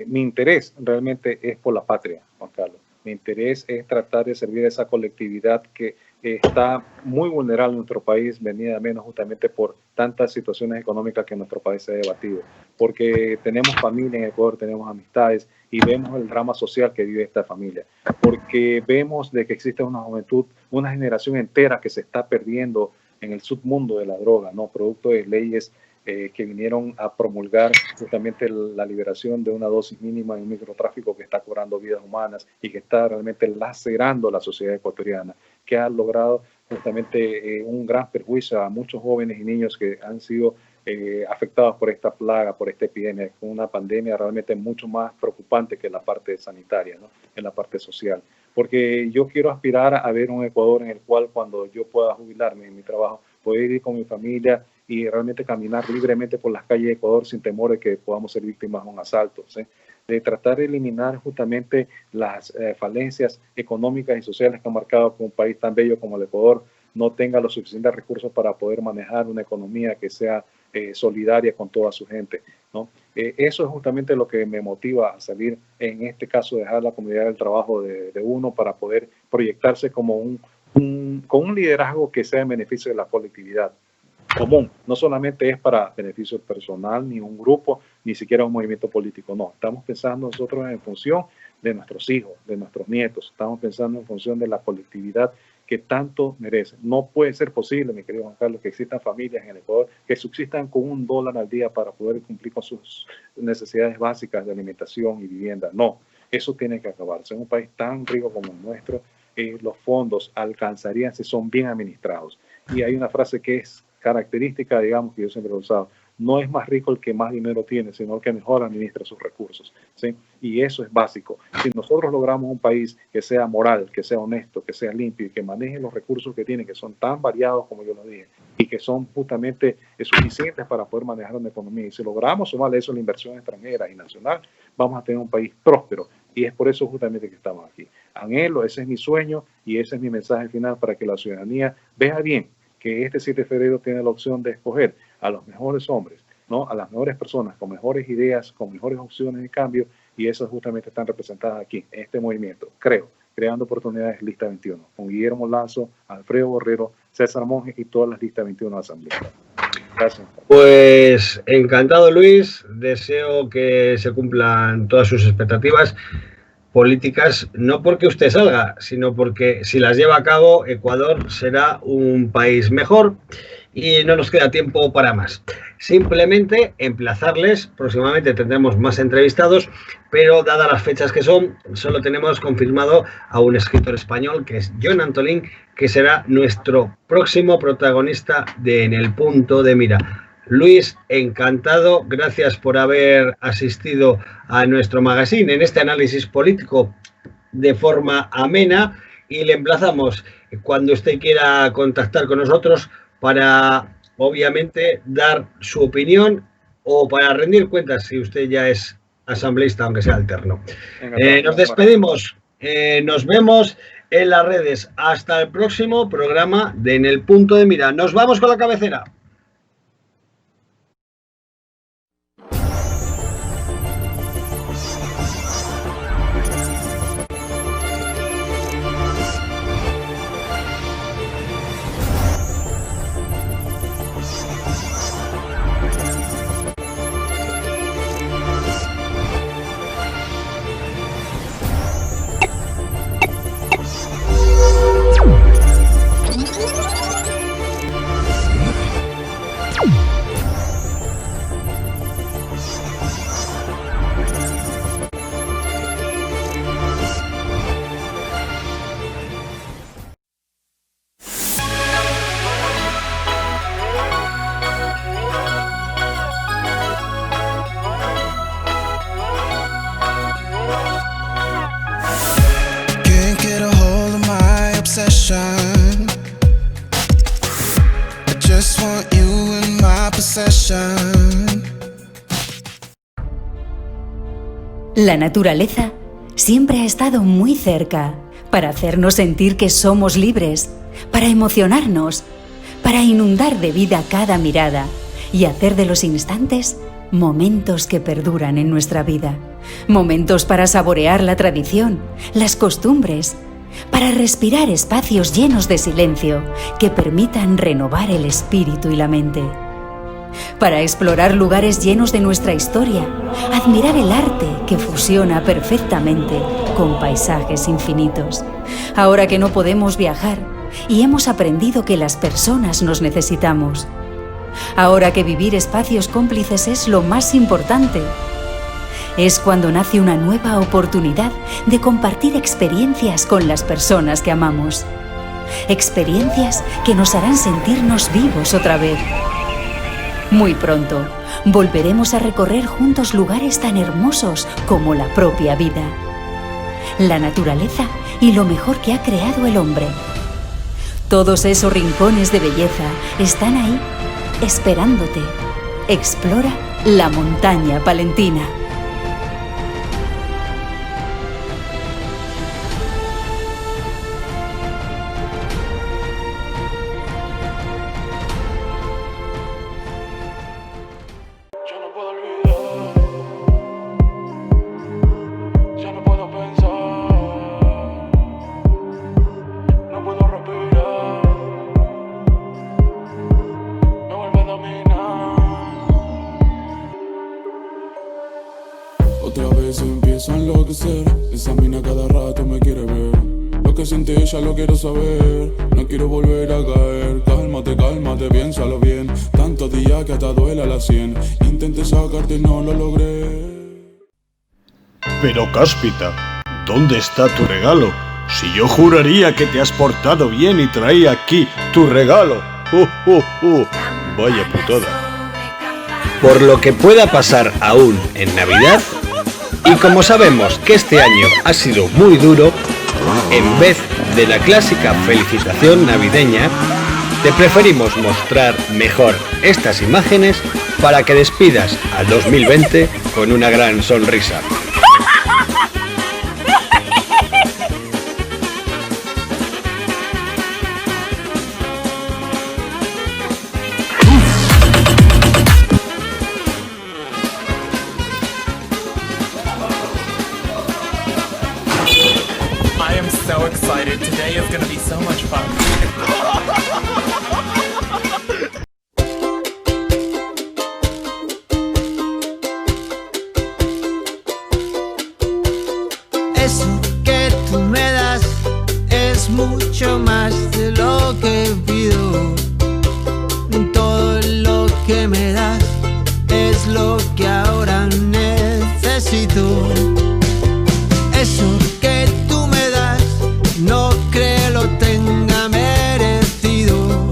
mi interés realmente es por la patria, Juan Carlos. Mi interés es tratar de servir a esa colectividad que está muy vulnerable en nuestro país, venida menos justamente por tantas situaciones económicas que nuestro país se ha debatido. Porque tenemos familia en Ecuador, tenemos amistades, y vemos el drama social que vive esta familia. Porque vemos de que existe una juventud, una generación entera que se está perdiendo en el submundo de la droga, ¿no? Producto de leyes que vinieron a promulgar justamente la liberación de una dosis mínima de un microtráfico que está cobrando vidas humanas y que está realmente lacerando la sociedad ecuatoriana, que ha logrado justamente un gran perjuicio a muchos jóvenes y niños que han sido afectados por esta plaga, por esta epidemia, con una pandemia realmente mucho más preocupante que la parte sanitaria, ¿no? En la parte social. Porque yo quiero aspirar a ver un Ecuador en el cual, cuando yo pueda jubilarme en mi trabajo, poder ir con mi familia y realmente caminar libremente por las calles de Ecuador sin temor de que podamos ser víctimas de un asalto, ¿sí? De tratar de eliminar justamente las falencias económicas y sociales que han marcado que un país tan bello como el Ecuador no tenga los suficientes recursos para poder manejar una economía que sea solidaria con toda su gente, ¿no? Eso es justamente lo que me motiva a salir, en este caso, dejar la comunidad del trabajo de uno para poder proyectarse como con un liderazgo que sea en beneficio de la colectividad común. No solamente es para beneficio personal, ni un grupo, ni siquiera un movimiento político, no. Estamos pensando nosotros en función de nuestros hijos, de nuestros nietos. Estamos pensando en función de la colectividad que tanto merecen. No puede ser posible, mi querido Juan Carlos, que existan familias en el Ecuador que subsistan con $1 al día para poder cumplir con sus necesidades básicas de alimentación y vivienda. No, eso tiene que acabarse. En un país tan rico como el nuestro, los fondos alcanzarían si son bien administrados. Y hay una frase que es característica, digamos, que yo siempre he usado: no es más rico el que más dinero tiene, sino el que mejor administra sus recursos, ¿sí? Y eso es básico. Si nosotros logramos un país que sea moral, que sea honesto, que sea limpio y que maneje los recursos que tiene, que son tan variados como yo lo dije, y que son justamente suficientes para poder manejar una economía, y si logramos sumarle eso a la inversión extranjera y nacional, vamos a tener un país próspero. Y es por eso justamente que estamos aquí. Anhelo, ese es mi sueño y ese es mi mensaje final, para que la ciudadanía vea bien que este 7 de febrero tiene la opción de escoger a los mejores hombres, ¿no? A las mejores personas, con mejores ideas, con mejores opciones de cambio, y esas justamente están representadas aquí, en este movimiento, creo, Creando Oportunidades, Lista 21, con Guillermo Lazo, Alfredo Borrero, César Monge y todas las Listas 21 asambleístas. Gracias. Pues encantado, Luis, deseo que se cumplan todas sus expectativas políticas, no porque usted salga, sino porque si las lleva a cabo, Ecuador será un país mejor y no nos queda tiempo para más. Simplemente emplazarles, próximamente tendremos más entrevistados, pero dadas las fechas que son, solo tenemos confirmado a un escritor español, que es Jon Antolín, que será nuestro próximo protagonista de En el Punto de Mira. Luis, encantado, gracias por haber asistido a nuestro magazine en este análisis político de forma amena, y le emplazamos cuando usted quiera contactar con nosotros para, obviamente, dar su opinión o para rendir cuentas si usted ya es asambleísta, aunque sea alterno. Nos despedimos, nos vemos en las redes. Hasta el próximo programa de En el Punto de Mira. Nos vamos con la cabecera. Can't get a hold of my obsession. I just want you in my possession. La naturaleza siempre ha estado muy cerca para hacernos sentir que somos libres, para emocionarnos, para inundar de vida cada mirada y hacer de los instantes momentos que perduran en nuestra vida. Momentos para saborear la tradición, las costumbres, para respirar espacios llenos de silencio que permitan renovar el espíritu y la mente. Para explorar lugares llenos de nuestra historia, admirar el arte que fusiona perfectamente con paisajes infinitos. Ahora que no podemos viajar y hemos aprendido que las personas nos necesitamos. Ahora que vivir espacios cómplices es lo más importante. Es cuando nace una nueva oportunidad de compartir experiencias con las personas que amamos. Experiencias que nos harán sentirnos vivos otra vez. Muy pronto, volveremos a recorrer juntos lugares tan hermosos como la propia vida, la naturaleza y lo mejor que ha creado el hombre. Todos esos rincones de belleza están ahí, esperándote. Explora la montaña palentina. Otra vez empiezo a enloquecer. Esa mina cada rato me quiere ver. Lo que siente ella lo quiero saber. No quiero volver a caer. Cálmate, cálmate, piénsalo bien. Tantos días que hasta duele a la 100. Intenté sacarte y no lo logré. Pero Cáspita, ¿dónde está tu regalo? Si yo juraría que te has portado bien y traía aquí tu regalo. Vaya putada. Por lo que pueda pasar aún en Navidad, y como sabemos que este año ha sido muy duro, en vez de la clásica felicitación navideña, te preferimos mostrar mejor estas imágenes para que despidas al 2020 con una gran sonrisa. I am so excited. Today is gonna be so much fun. Eso que tú me das es mucho más de lo que pido. Todo lo que me das es lo que ahora necesito. Eso que tú me das no creo lo tenga merecido.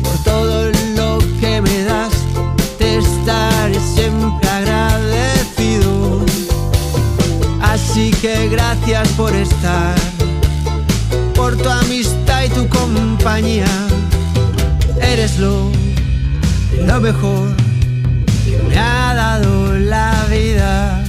Por todo lo que me das te estaré siempre agradecido. Así que gracias por estar, por tu amistad y tu compañía. Eres lo mejor que me ha dado la vida.